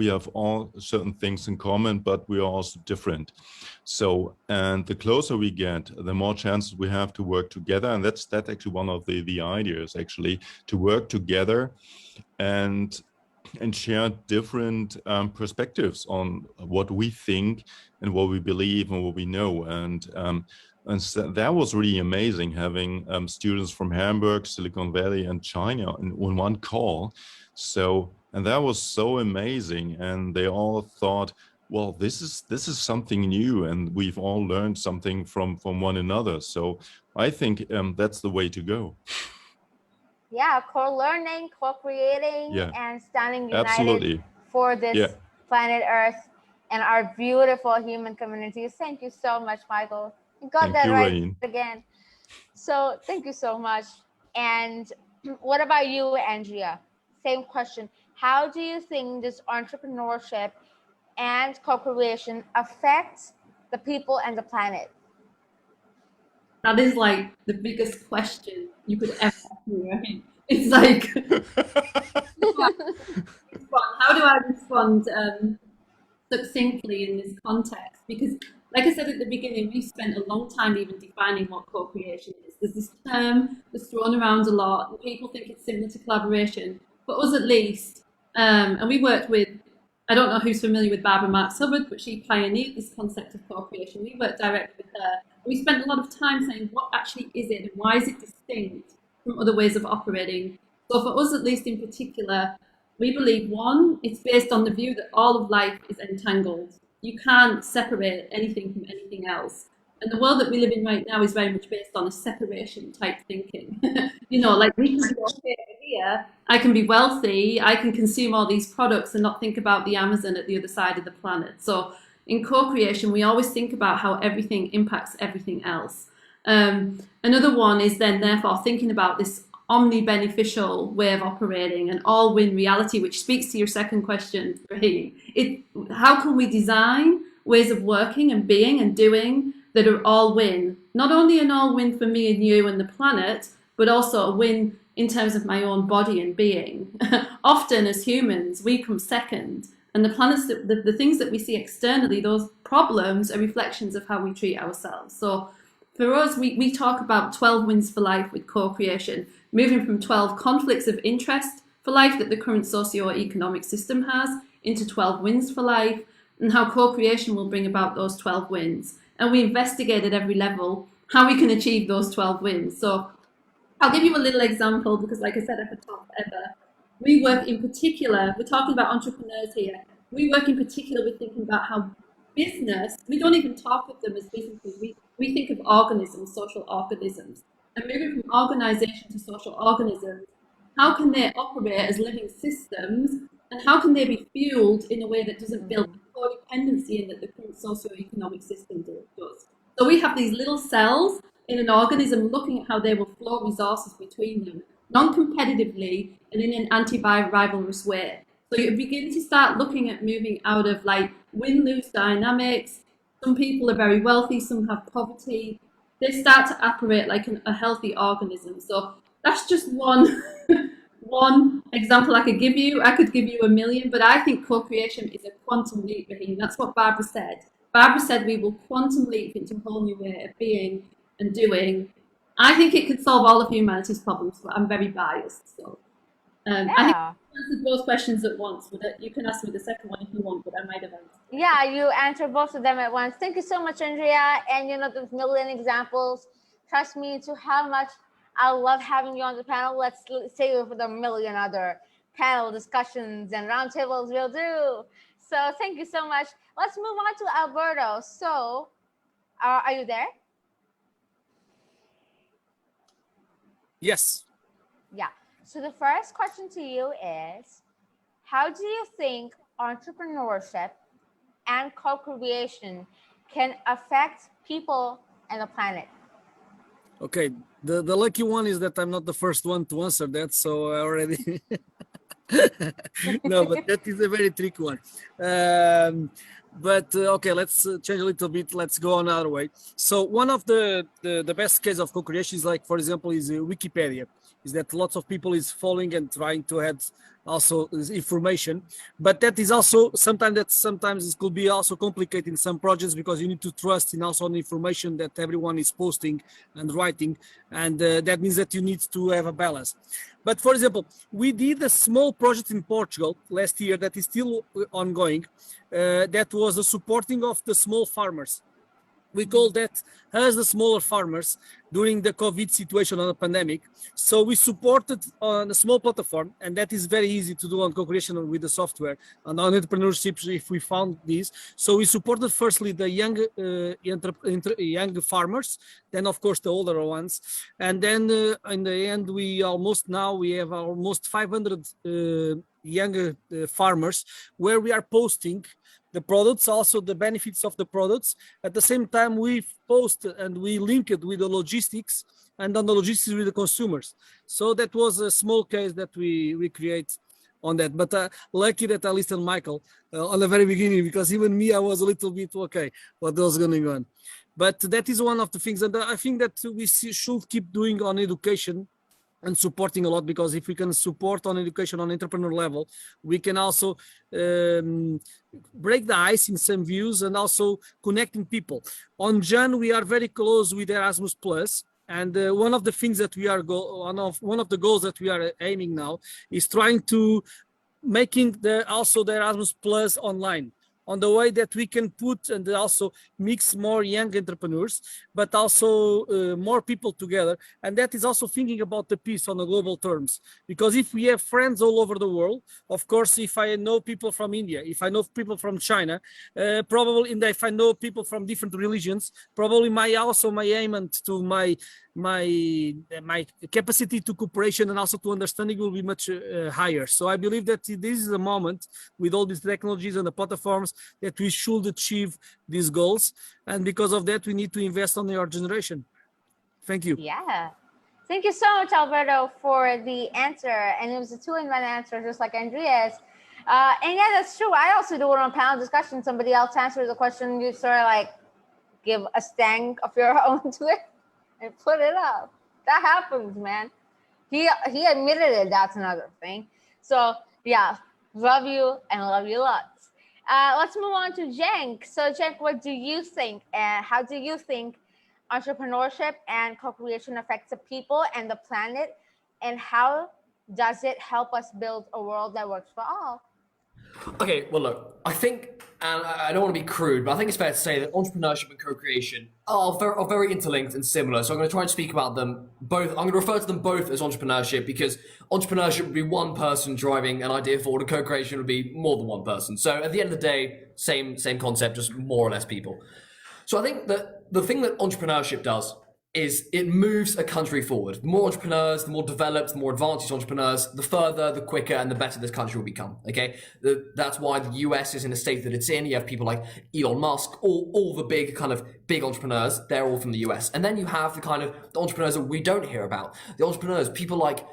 Speaker 3: have all certain things in common, but we are also different. So, and the closer we get, the more chances we have to work together. And that's actually one of the ideas, actually, to work together and share different perspectives on what we think and what we believe and what we know. And so that was really amazing, having students from Hamburg, Silicon Valley, and China on one call. So And that was so amazing. And they all thought, well, this is something new, and we've all learned something from one another. So I think that's the way to go.
Speaker 1: Yeah, co-learning, co-creating,
Speaker 3: Yeah,
Speaker 1: and standing united
Speaker 3: absolutely.
Speaker 1: for this
Speaker 3: Yeah.
Speaker 1: planet Earth and our beautiful human communities. Thank you so much, Michael. You got
Speaker 3: Thank
Speaker 1: that
Speaker 3: you,
Speaker 1: right
Speaker 3: Rain.
Speaker 1: again. So thank you so much. And what about you, Andrea? Same question. How do you think this entrepreneurship and co-creation affect the people and the planet?
Speaker 4: That is like the biggest question you could ever ask me, right? It's like, how do I respond succinctly in this context? Because, like I said at the beginning, we've spent a long time even defining what co-creation is. There's this term that's thrown around a lot, and people think it's similar to collaboration. For us, at least, and we worked with, I don't know who's familiar with Barbara Marx Hubbard, but she pioneered this concept of co-creation. We worked directly with her. We spent a lot of time saying, what actually is it, and why is it distinct from other ways of operating? So for us, at least in particular, we believe, one, it's based on the view that all of life is entangled. You can't separate anything from anything else. And the world that we live in right now is very much based on a separation type thinking. You know, like, we can be okay here, I can be wealthy, I can consume all these products and not think about the Amazon at the other side of the planet. So in co-creation, we always think about how everything impacts everything else. Another one is then therefore thinking about this omni-beneficial way of operating, an all-win reality, which speaks to your second question, Raheem. How can we design ways of working and being and doing that are all-win? Not only an all-win for me and you and the planet, but also a win in terms of my own body and being. Often as humans, we come second, and the planets, the things that we see externally, those problems are reflections of how we treat ourselves. So for us, we talk about 12 wins for life with co-creation, moving from 12 conflicts of interest for life that the current socio-economic system has into 12 wins for life, and how co-creation will bring about those 12 wins. And we investigate at every level how we can achieve those 12 wins. So I'll give you a little example, because like I said at the top, we work in particular, we're talking about entrepreneurs here, we work in particular with thinking about how business, we don't even talk of them as businesses, we think of organisms, social organisms. And moving from organization to social organisms, how can they operate as living systems, and how can they be fueled in a way that doesn't build codependency in that the current socio-economic system does? So we have these little cells in an organism looking at how they will flow resources between them, non-competitively and in an anti-rivalrous way. So you begin to start looking at moving out of like win-lose dynamics. Some people are very wealthy, some have poverty. They start to operate like a healthy organism. So that's just one example I could give you. I could give you a million, but I think co-creation is a quantum leap, Raheem. That's what Barbara said. Barbara said we will quantum leap into a whole new way of being and doing. I think it could solve all of humanity's problems, but I'm very biased. So I think I answered both questions at once. You can ask me the second one if you want, but I might have answered.
Speaker 1: Yeah, you answered both of them at once. Thank you so much, Andrea. And you know, the million examples, trust me to how much I love having you on the panel. Let's save it for the million other panel discussions and roundtables we'll do. So thank you so much. Let's move on to Alberto. So are you there?
Speaker 5: Yes.
Speaker 1: Yeah. So the first question to you is, how do you think entrepreneurship and co-creation can affect people and the planet?
Speaker 5: Okay, the lucky one is that I'm not the first one to answer that, so I already no, but that is a very tricky one. Okay, let's change a little bit. Let's go another way. So one of the best case of co-creation is, like, for example, is Wikipedia. Is that lots of people is following and trying to add also information, but that is also sometimes it could be also complicated in some projects, because you need to trust in also on the information that everyone is posting and writing, and that means that you need to have a balance. But for example, we did a small project in Portugal last year that is still ongoing, that was the supporting of the small farmers. we call that as the smaller farmers during the COVID situation on the pandemic. So we supported on a small platform, and that is very easy to do on co-creation with the software and on entrepreneurship if we found this. So we supported firstly the young young farmers, then of course the older ones, and then in the end we have almost 500 young farmers where we are posting the products, also the benefits of the products. At the same time, we post and we link it with the logistics and on the logistics with the consumers. So that was a small case that we create on that. But lucky that I listened Michael on the very beginning, because even me, I was a little bit, okay, what was going on? But that is one of the things, and I think that we should keep doing on education and supporting a lot, because if we can support on education on entrepreneur level, we can also break the ice in some views and also connecting people. On Jan, we are very close with Erasmus Plus, and one of the things that we are one of the goals that we are aiming now is trying to making also the Erasmus Plus online, on the way that we can put and also mix more young entrepreneurs, but also more people together. And that is also thinking about the peace on the global terms. Because if we have friends all over the world, of course, if I know people from India, if I know people from China, probably, and if I know people from different religions, probably my aim and to my capacity to cooperation and also to understanding will be much higher. So I believe that this is a moment with all these technologies and the platforms that we should achieve these goals. And because of that, we need to invest on your generation. Thank you.
Speaker 1: Yeah. Thank you so much, Alberto, for the answer. And it was a 2-in-1 answer, just like Andrea's. And yeah, that's true. I also do it on panel discussion. Somebody else answers the question, you sort of like give a stank of your own to it and put it up. That happens, man. He admitted it. That's another thing. So yeah, love you and love you lots. Let's move on to Cenk. So Cenk, what do you think, and how do you think entrepreneurship and co-creation affects the people and the planet, and how does it help us build a world that works for all?
Speaker 6: Okay, well, look, I think, and I don't want to be crude, but I think it's fair to say that entrepreneurship and co-creation are very interlinked and similar. So I'm going to try and speak about them both. I'm going to refer to them both as entrepreneurship, because entrepreneurship would be one person driving an idea forward, and co-creation would be more than one person. So at the end of the day, same concept, just more or less people. So I think that the thing that entrepreneurship does is it moves a country forward. The more entrepreneurs, the more developed, the more advanced entrepreneurs, the further, the quicker, and the better this country will become, okay? That's why the US is in the state that it's in. You have people like Elon Musk, all the big entrepreneurs, they're all from the US. And then you have the kind of the entrepreneurs that we don't hear about. The entrepreneurs, people like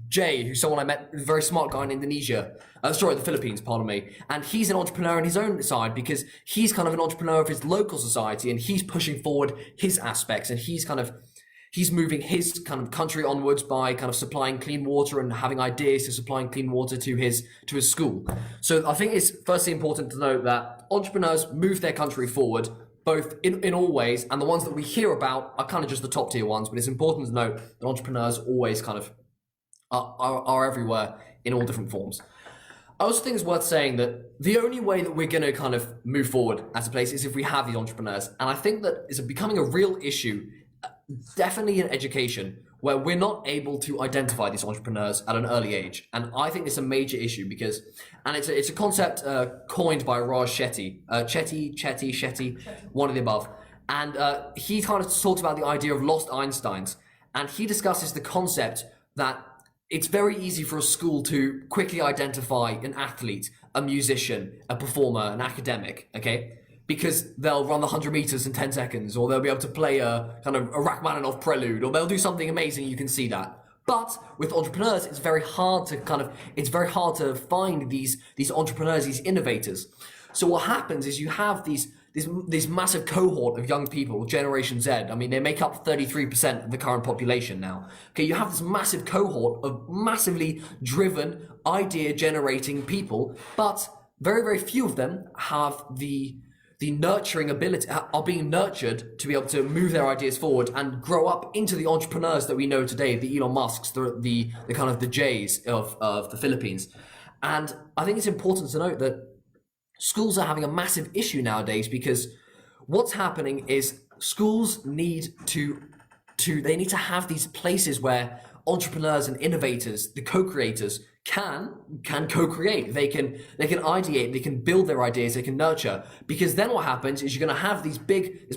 Speaker 6: Jay, who's someone I met, a very smart guy in Indonesia, the Philippines, pardon me. And he's an entrepreneur in his own side, because he's kind of an entrepreneur of his local society, and he's pushing forward his aspects, and he's moving his kind of country onwards by kind of supplying clean water and having ideas to supplying clean water to his school. So I think it's firstly important to note that entrepreneurs move their country forward, both in all ways, and the ones that we hear about are kind of just the top tier ones, but it's important to note that entrepreneurs always kind of are everywhere in all different forms. I also think it's worth saying that the only way that we're going to kind of move forward as a place is if we have these entrepreneurs. And I think that it's becoming a real issue, definitely in education, where we're not able to identify these entrepreneurs at an early age. And I think it's a major issue because, and it's a concept coined by Raj Shetty, Shetty, one of the above. And he kind of talks about the idea of lost Einsteins. And he discusses the concept that it's very easy for a school to quickly identify an athlete, a musician, a performer, an academic, okay? Because they'll run the 100 meters in 10 seconds, or they'll be able to play a kind of a Rachmaninoff prelude, or they'll do something amazing, you can see that. But with entrepreneurs, it's very hard to find these entrepreneurs, these innovators. So what happens is you have this massive cohort of young people, Generation Z. I mean, they make up 33% of the current population now. Okay, you have this massive cohort of massively driven, idea-generating people, but very, very few of them have the nurturing ability, are being nurtured to be able to move their ideas forward and grow up into the entrepreneurs that we know today, the Elon Musks, the kind of the Jays of the Philippines. And I think it's important to note that schools are having a massive issue nowadays because what's happening is schools need to have these places where entrepreneurs and innovators, the co-creators, can co-create. They can ideate, they can build their ideas, they can nurture. Because then what happens is you're going to have this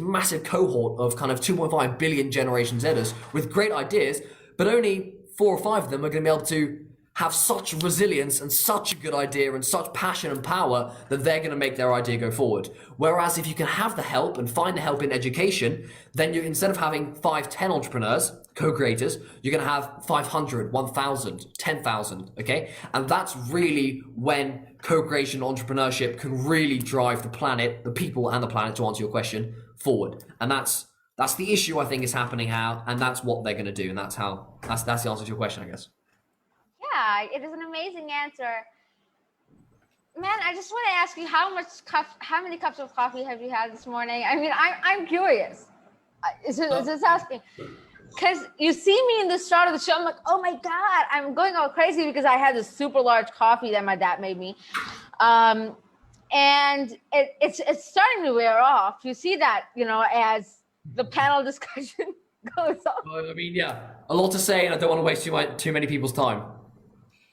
Speaker 6: massive cohort of kind of 2.5 billion Generation Zers with great ideas, but only 4 or 5 of them are going to be able to have such resilience and such a good idea and such passion and power that they're going to make their idea go forward. Whereas if you can have the help and find the help in education, then you, instead of having 5, 10 entrepreneurs, co-creators, you're going to have 500, 1,000, 10,000, okay? And that's really when co-creation entrepreneurship can really drive the planet, the people and the planet, to answer your question, forward. And that's the issue I think is happening now, and that's what they're going to do, and that's the answer to your question, I guess.
Speaker 1: Yeah, it is an amazing answer. Man, I just want to ask you, how many cups of coffee have you had this morning? I mean, I'm curious. Is this asking? Because you see me in the start of the show, I'm like, oh my God, I'm going all crazy because I had this super large coffee that my dad made me. And it's starting to wear off. You see that, as the panel discussion goes on.
Speaker 6: I mean, yeah, a lot to say, and I don't want to waste too many people's time.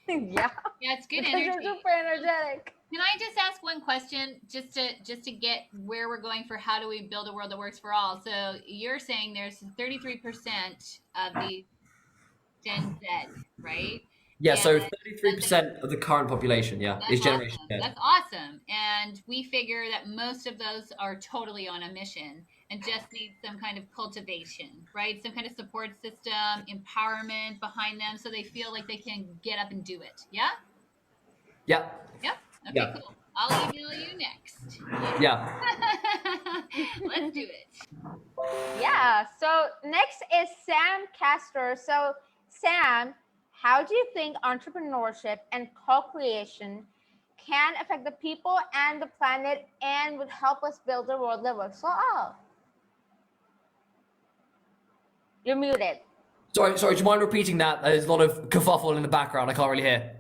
Speaker 1: Yeah,
Speaker 2: it's good
Speaker 1: because
Speaker 2: energy.
Speaker 1: you're super energetic.
Speaker 2: Can I just ask one question, just to get where we're going for how do we build a world that works for all? So you're saying there's 33% of the Gen Z, right?
Speaker 6: Yeah,
Speaker 2: and
Speaker 6: so 33% of the current population, is Generation Z.
Speaker 2: That's awesome. And we figure that most of those are totally on a mission and just need some kind of cultivation, right? Some kind of support system, empowerment behind them so they feel like they can get up and do it. Yeah?
Speaker 6: Yeah.
Speaker 2: Yep. Okay, cool. I'll email you next.
Speaker 6: Yeah.
Speaker 2: Let's do it.
Speaker 1: Yeah, so next is Sam Castor. So Sam, how do you think entrepreneurship and co-creation can affect the people and the planet and would help us build a world that works for all? You're muted.
Speaker 6: Sorry, do you mind repeating that? There's a lot of kerfuffle in the background. I can't really hear.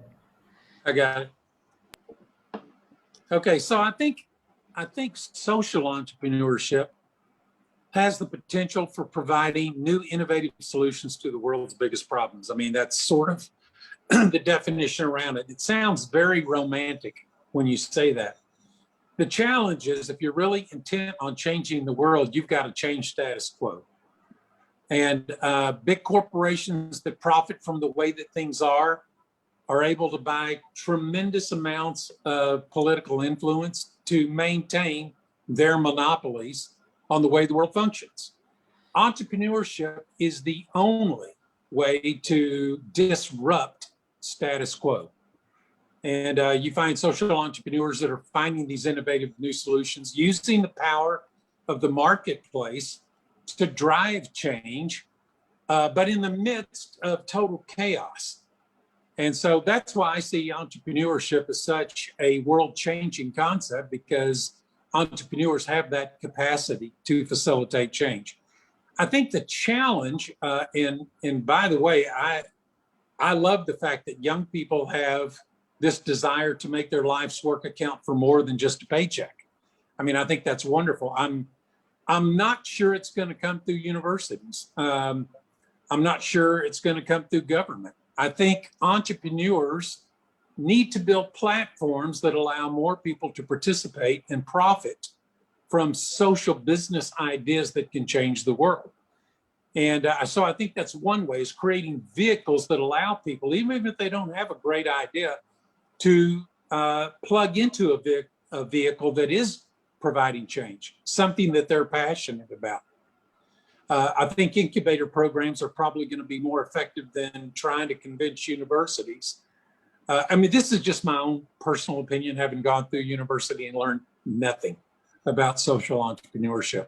Speaker 7: I got it. Okay, so I think social entrepreneurship has the potential for providing new innovative solutions to the world's biggest problems. I mean, that's sort of the definition around it. It sounds very romantic when you say that. The challenge is, if you're really intent on changing the world, you've got to change status quo. And big corporations that profit from the way that things are able to buy tremendous amounts of political influence to maintain their monopolies on the way the world functions. Entrepreneurship is the only way to disrupt status quo. And you find social entrepreneurs that are finding these innovative new solutions, using the power of the marketplace to drive change, but in the midst of total chaos. And so that's why I see entrepreneurship as such a world-changing concept, because entrepreneurs have that capacity to facilitate change. I think the challenge, and by the way, I love the fact that young people have this desire to make their life's work account for more than just a paycheck. I mean, I think that's wonderful. I'm not sure it's going to come through universities. I'm not sure it's going to come through government. I think entrepreneurs need to build platforms that allow more people to participate and profit from social business ideas that can change the world. And so I think that's one way, is creating vehicles that allow people, even if they don't have a great idea, to plug into a vehicle that is providing change, something that they're passionate about. I think incubator programs are probably going to be more effective than trying to convince universities. I mean, this is just my own personal opinion, having gone through university and learned nothing about social entrepreneurship.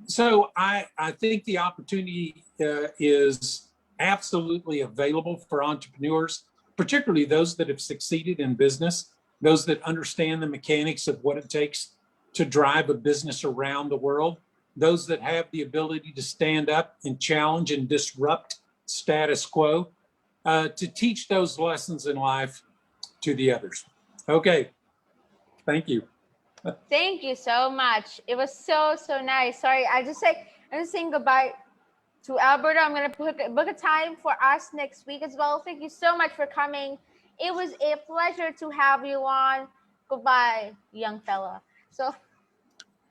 Speaker 7: So I think the opportunity is absolutely available for entrepreneurs, particularly those that have succeeded in business, those that understand the mechanics of what it takes to drive a business around the world, those that have the ability to stand up and challenge and disrupt status quo, to teach those lessons in life to the others. Okay, thank you.
Speaker 1: Thank you so much. It was so nice. Sorry, I'm just saying goodbye to Alberta. I'm gonna book a time for us next week as well. Thank you so much for coming. It was a pleasure to have you on. Goodbye, young fella. So,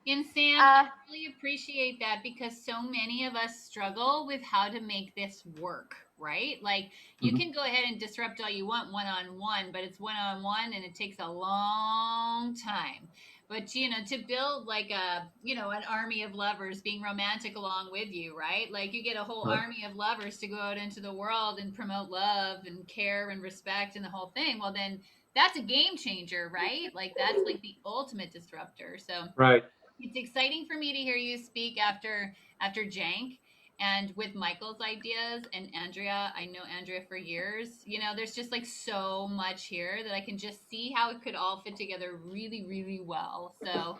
Speaker 2: And Sam, I really appreciate that because so many of us struggle with how to make this work, right? Like you can go ahead and disrupt all you want one-on-one, but it's one-on-one and it takes a long time. But you know, to build like a, you know, an army of lovers being romantic along with you, right? Like you get a whole army of lovers to go out into the world and promote love and care and respect and the whole thing. Well, then that's a game changer, right? Like that's like the ultimate disruptor. So
Speaker 7: Right.
Speaker 2: it's exciting for me to hear you speak after Jank and with Michael's ideas and Andrea. I know Andrea for years. You know, there's just like so much here that I can just see how it could all fit together really, really well. So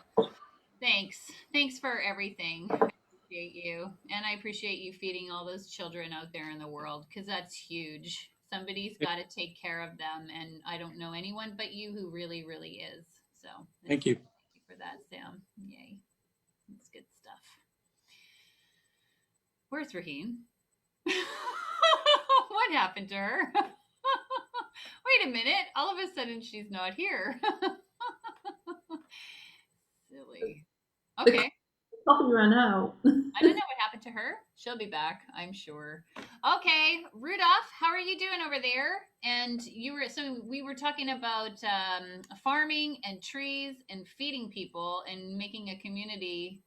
Speaker 2: thanks for everything. I appreciate you, and I appreciate you feeding all those children out there in the world because that's huge. Somebody's got to take care of them, and I don't know anyone but you who really, really is. So
Speaker 7: Thank you.
Speaker 2: Thank you for that, Sam. Yay. That's good stuff. Where's Raheen? What happened to her? Wait a minute. All of a sudden, she's not here. Silly. Okay.
Speaker 4: Coffee ran out.
Speaker 2: I don't know what happened to her. She'll be back, I'm sure. Okay, Rudolph, how are you doing over there? And we were talking about farming and trees and feeding people and making a community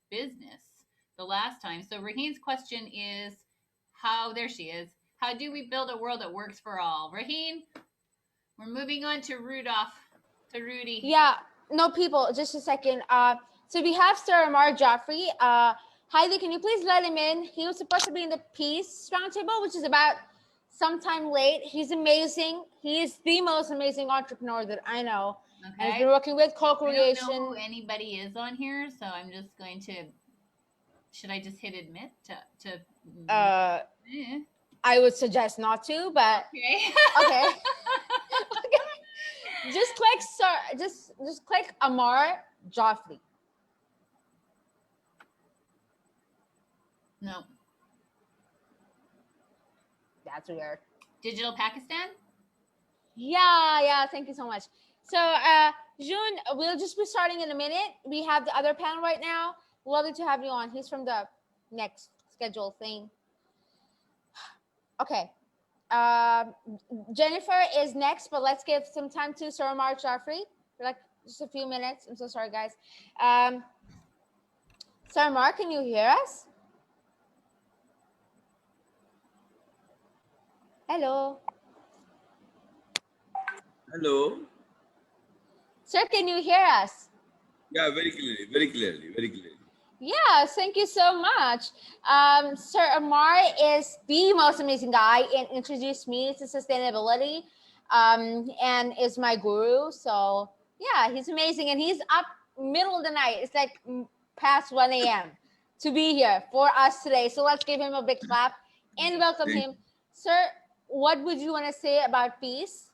Speaker 2: business the last time. So Raheen's question is there she is. How do we build a world that works for all? Raheen, we're moving on to Rudolph, to Rudy.
Speaker 1: yeah, no, people, just a second. So we have Sir Amar Joffrey. Heidi, can you please let him in? He was supposed to be in the Peace Roundtable, which is about sometime late. He's amazing. He is the most amazing entrepreneur that I know.
Speaker 2: Okay.
Speaker 1: And he's been working with co-creation.
Speaker 2: I don't know who anybody is on here, so I'm just going to. Should I just hit admit to?
Speaker 1: I would suggest not to, but
Speaker 2: okay.
Speaker 1: Okay. Just click just click Amar Joffrey.
Speaker 2: No.
Speaker 1: That's weird.
Speaker 2: Digital Pakistan?
Speaker 1: Yeah, thank you so much. So June, we'll just be starting in a minute. We have the other panel right now. Lovely to have you on. He's from the next scheduled thing. Okay. Jennifer is next, but let's give some time to Sir Amar Joffrey for like just a few minutes. I'm so sorry, guys. Sir Amar, can you hear us? Hello.
Speaker 12: Hello.
Speaker 1: Sir, can you hear us?
Speaker 12: Yeah, very clearly.
Speaker 1: Yeah, thank you so much. Sir Amar is the most amazing guy and introduced me to sustainability and is my guru. So yeah, he's amazing. And he's up middle of the night. It's like past 1 a.m. to be here for us today. So let's give him a big clap and welcome him. Sir, what would you want to say about peace?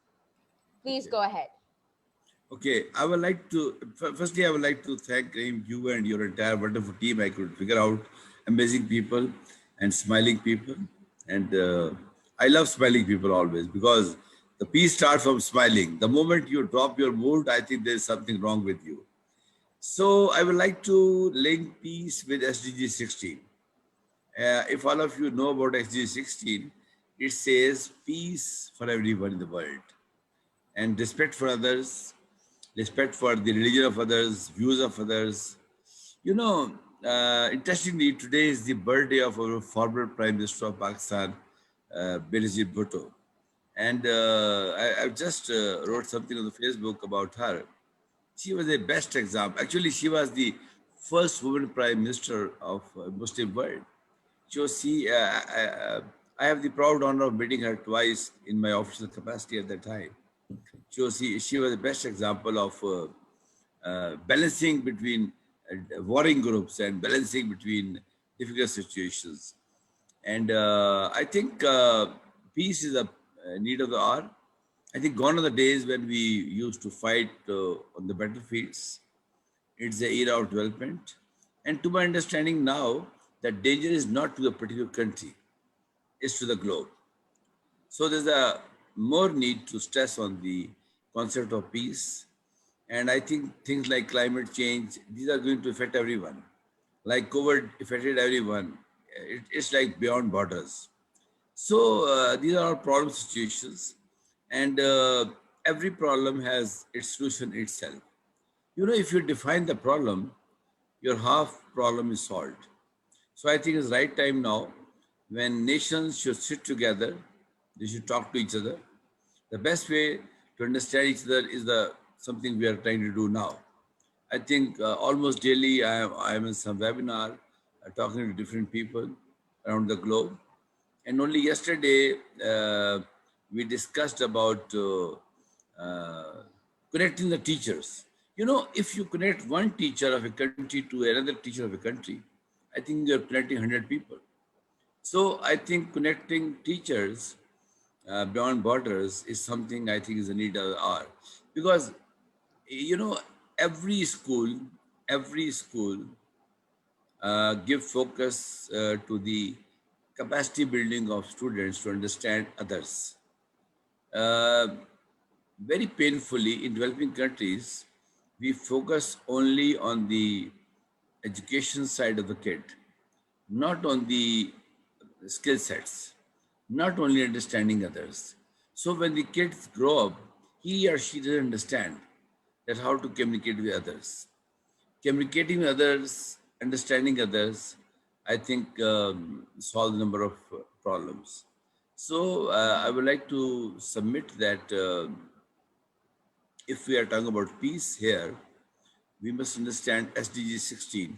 Speaker 1: Please go ahead.
Speaker 12: Okay, I would like to, firstly, I would like to thank you and your entire wonderful team. I could figure out amazing people and smiling people. And I love smiling people always because the peace starts from smiling. The moment you drop your mood, I think there's something wrong with you. So I would like to link peace with SDG 16. If all of you know about SDG 16, it says peace for everyone in the world and respect for others, respect for the religion of others, views of others. You know, interestingly, today is the birthday of our former Prime Minister of Pakistan, Benazir Bhutto. And I just wrote something on the Facebook about her. She was the best example. Actually, she was the first woman Prime Minister of Muslim world. I have the proud honor of meeting her twice in my official capacity at that time. She was the best example of balancing between warring groups and balancing between difficult situations. And I think peace is a need of the hour. I think gone are the days when we used to fight on the battlefields. It's the era of development. And to my understanding now, that danger is not to a particular country, it's to the globe. So there's a more need to stress on the concept of peace. And I think things like climate change, these are going to affect everyone. Like COVID affected everyone. It's like beyond borders. So these are all problem situations, and every problem has its solution itself. You know, if you define the problem, your half problem is solved. So I think it's right time now when nations should sit together, they should talk to each other. The best way to understand each other is the something we are trying to do now. I think almost daily I am in some webinar talking to different people around the globe. And only yesterday we discussed about connecting the teachers. You know, if you connect one teacher of a country to another teacher of a country, I think you're connecting 100 people. So I think connecting teachers beyond borders is something I think is a need of the hour. Because, you know, every school give focus to the capacity building of students to understand others. Uh, Very painfully, in developing countries, we focus only on the education side of the kid, not on the skill sets, not only understanding others. So when the kids grow up, he or she doesn't understand that how to communicate with others. Communicating with others, understanding others, I think solve a number of problems. So I would like to submit that if we are talking about peace here, we must understand SDG 16.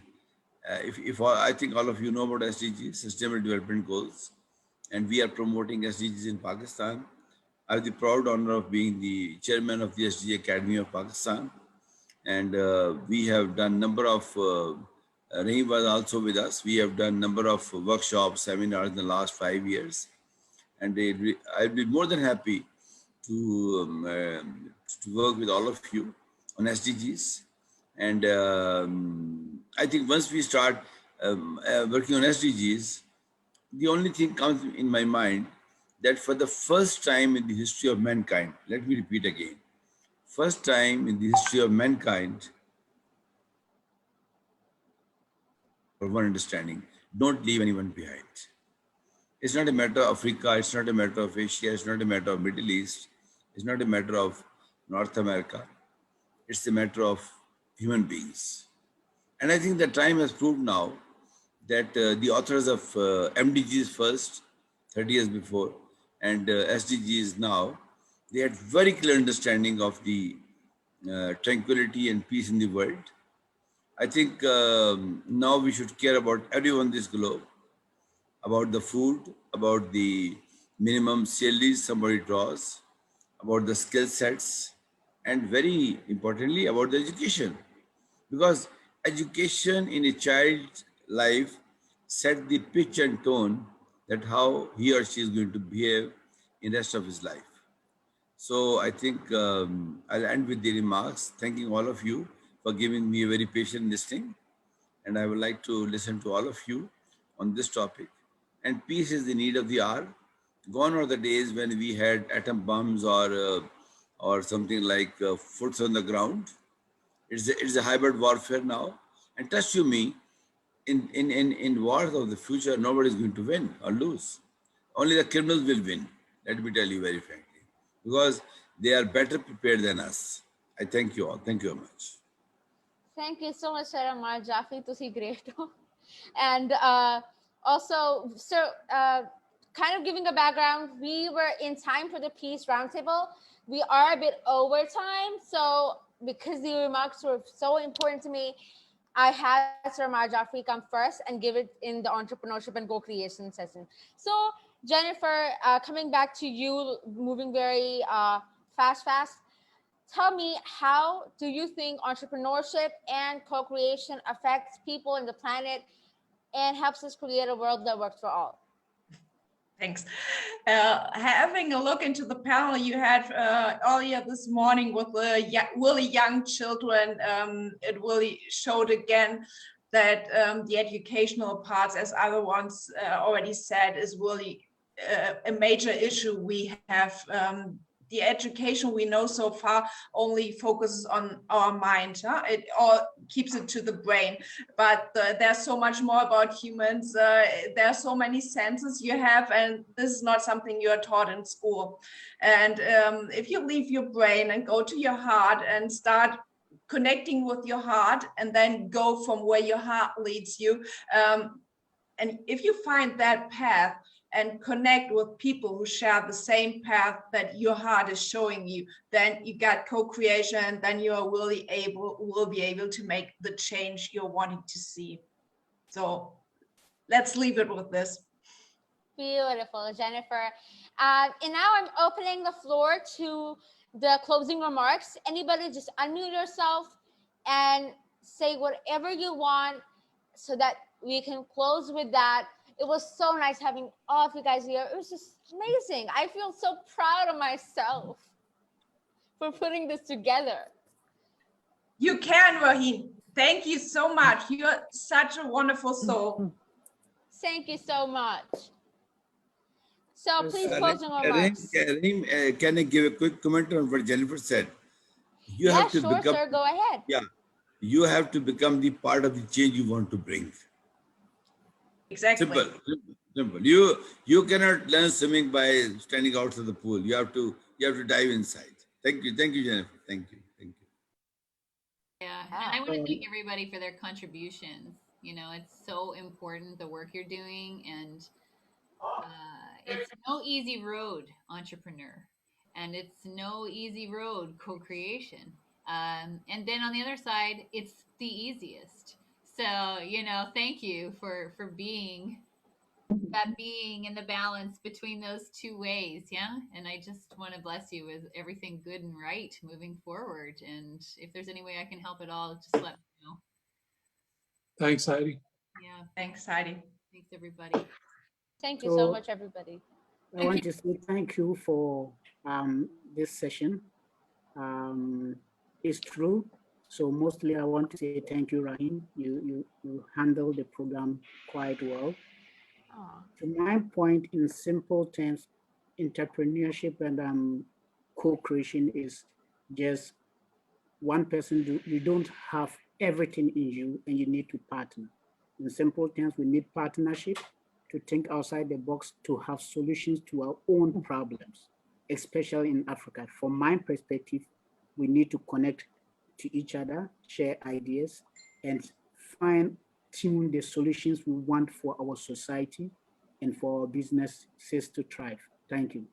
Speaker 12: I think all of you know about SDGs, Sustainable Development Goals, and we are promoting SDGs in Pakistan. I have the proud honor of being the chairman of the SDG Academy of Pakistan, and we have done number of. Rahim was also with us. We have done number of workshops, seminars in the last 5 years, and I'd be more than happy to work with all of you on SDGs. And I think once we start working on SDGs, the only thing comes in my mind that for the first time in the history of mankind, let me repeat again, first time in the history of mankind, for one understanding, don't leave anyone behind. It's not a matter of Africa, it's not a matter of Asia, it's not a matter of Middle East, it's not a matter of North America, it's a matter of human beings. And I think the time has proved now that the authors of MDGs first, 30 years before, and SDGs now, they had very clear understanding of the tranquility and peace in the world. I think now we should care about everyone on this globe, about the food, about the minimum salaries somebody draws, about the skill sets, and very importantly, about the education. Because education in a child's life set the pitch and tone that how he or she is going to behave in the rest of his life. So I think I'll end with the remarks, thanking all of you for giving me a very patient listening. And I would like to listen to all of you on this topic. And peace is the need of the hour. Gone are the days when we had atom bombs or something like foots on the ground. It's a hybrid warfare now. And trust you me, in wars of the future, nobody is going to win or lose. Only the criminals will win. Let me tell you very frankly, because they are better prepared than us. I thank you all. Thank you very much.
Speaker 1: Thank you so much, Sir Amar Jaffi. ਤੁਸੀਂ great ਹੋ. And also, so kind of giving a background, we were in time for the Peace Roundtable. We are a bit over time, so because the remarks were so important to me, I had Sir Amar Jaffi come first and give it in the entrepreneurship and co-creation session. So Jennifer, coming back to you, moving very fast. Tell me, how do you think entrepreneurship and co-creation affects people and the planet and helps us create a world that works for all?
Speaker 8: Thanks. Having a look into the panel you had earlier this morning with the really young children, it really showed again that the educational parts, as other ones already said, is really a major issue we have. The education we know so far only focuses on our mind. Huh? It all keeps it to the brain, but there's so much more about humans. There are so many senses you have, and this is not something you are taught in school. And if you leave your brain and go to your heart and start connecting with your heart, and then go from where your heart leads you, and if you find that path and connect with people who share the same path that your heart is showing you, then you got co-creation, then you are will be able to make the change you're wanting to see. So let's leave it with this.
Speaker 1: Beautiful, Jennifer. And now I'm opening the floor to the closing remarks. Anybody just unmute yourself and say whatever you want so that we can close with that. It was so nice having all of you guys here. It was just amazing. I feel so proud of myself for putting this together.
Speaker 8: You can, Raheen. Thank you so much. You're such a wonderful soul.
Speaker 1: Thank you so much. So please, closing remarks.
Speaker 12: Can I give a quick comment on what Jennifer said? You
Speaker 1: Yeah,
Speaker 12: have to
Speaker 1: sure,
Speaker 12: become,
Speaker 1: sir. Go ahead.
Speaker 12: Yeah, you have to become the part of the change you want to bring.
Speaker 8: Exactly.
Speaker 12: Simple. You cannot learn swimming by standing outside the pool. You have to dive inside. Thank you, Jennifer. Thank you.
Speaker 2: Yeah, and I want to thank everybody for their contributions. You know, it's so important, the work you're doing, and it's no easy road, entrepreneur, and it's no easy road, co-creation. And then on the other side, it's the easiest. So, you know, thank you for being that being in the balance between those two ways. Yeah. And I just want to bless you with everything good and right moving forward. And if there's any way I can help at all, just let me know.
Speaker 7: Thanks, Heidi.
Speaker 2: Yeah.
Speaker 8: Thanks, Heidi.
Speaker 2: Thanks, everybody.
Speaker 1: Thank you so much, everybody.
Speaker 11: I want to say thank you for this session. It's true. So mostly I want to say thank you, Rahim. You handled the program quite well. To my point, in simple terms, entrepreneurship and co-creation is just one person. You don't have everything in you, and you need to partner. In simple terms, we need partnership to think outside the box, to have solutions to our own problems, especially in Africa. From my perspective, we need to connect to each other, share ideas, and fine-tune the solutions we want for our society and for our businesses to thrive. Thank you.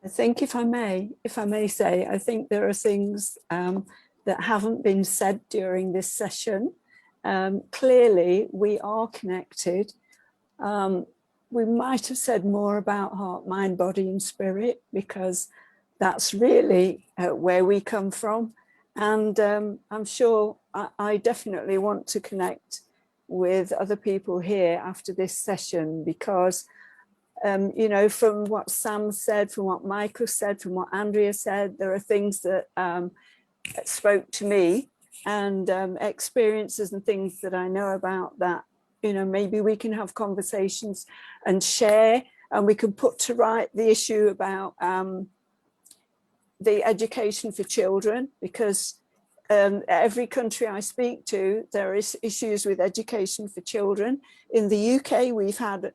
Speaker 10: I think if I may say, I think there are things that haven't been said during this session. Clearly, we are connected. We might have said more about heart, mind, body, and spirit, because that's really where we come from. And I'm sure I definitely want to connect with other people here after this session, because, you know, from what Sam said, from what Michael said, from what Andrea said, there are things that spoke to me, and experiences and things that I know about that, you know, maybe we can have conversations and share, and we can put to right the issue about the education for children, because every country I speak to, there is issues with education for children. In the UK, we've had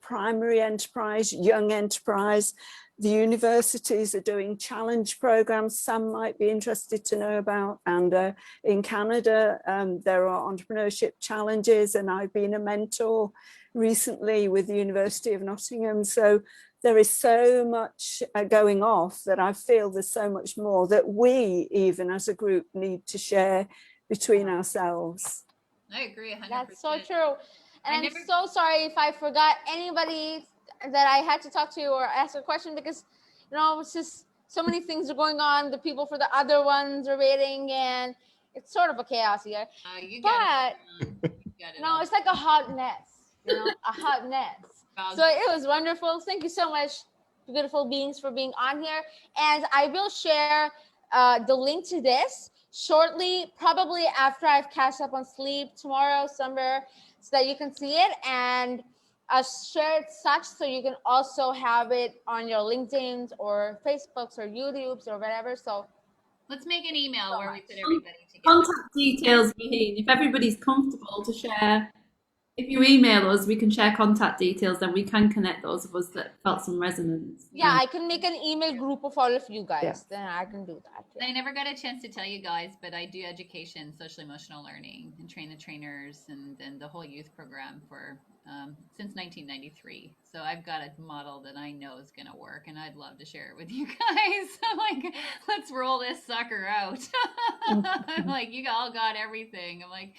Speaker 10: primary enterprise, young enterprise. The universities are doing challenge programs, some might be interested to know about. And in Canada, there are entrepreneurship challenges, and I've been a mentor recently with the University of Nottingham. So there is so much going off that I feel there's so much more that we, even as a group, need to share between ourselves.
Speaker 2: I agree 100%.
Speaker 1: That's so true. And I'm so sorry if I forgot anybody that I had to talk to or ask a question, because, you know, it's just so many things are going on. The people for the other ones are waiting, and it's sort of a chaos here.
Speaker 2: You
Speaker 1: but
Speaker 2: got it.
Speaker 1: no, it's like a hot mess, you know, a hot mess.
Speaker 2: Wow.
Speaker 1: So it was wonderful. Thank you so much, beautiful beings, for being on here. And I will share the link to this shortly, probably after I've catched up on sleep tomorrow, somewhere, so that you can see it. And share it such so you can also have it on your LinkedIn's or Facebook's or YouTube's or whatever. So
Speaker 2: let's make an email where we put everybody together.
Speaker 4: Contact details, Raheen. If everybody's comfortable to share, if you email us, we can share contact details, then we can connect those of us that felt some resonance.
Speaker 1: yeah, I can make an email group of all of you guys.
Speaker 10: Yeah.
Speaker 1: Then I can do that. Yeah.
Speaker 2: I never got a chance to tell you guys, but I do education, social emotional learning, and train the trainers and the whole youth program for since 1993. So I've got a model that I know is going to work, and I'd love to share it with you guys. I'm like, let's roll this sucker out. I'm like, you all got everything. I'm like,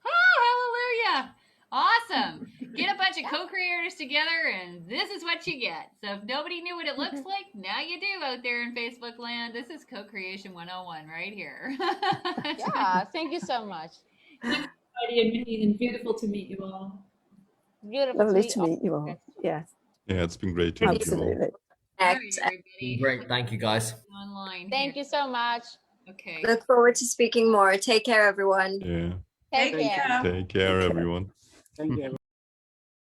Speaker 2: oh, hallelujah. Awesome. Get a bunch of co-creators together and this is what you get. So if nobody knew what it looks like, now you do out there in Facebook land. This is co-creation 101 right here.
Speaker 1: Yeah, thank you so much.
Speaker 4: Thanks, Heidi and Raheen, and beautiful to meet you all.
Speaker 1: Beautiful
Speaker 10: Lovely
Speaker 1: to
Speaker 10: to meet you all. Yes,
Speaker 3: Yeah, it's been great to meet you all.
Speaker 10: absolutely.
Speaker 2: All right, everybody.
Speaker 6: Great, thank you guys.
Speaker 2: Online.
Speaker 1: Thank
Speaker 2: here.
Speaker 1: you so much.
Speaker 2: Okay.
Speaker 9: Look forward to speaking more. Take care, everyone.
Speaker 3: Yeah.
Speaker 1: Take
Speaker 8: Take
Speaker 1: care.
Speaker 8: care.
Speaker 3: Take care, everyone.
Speaker 11: Thank you.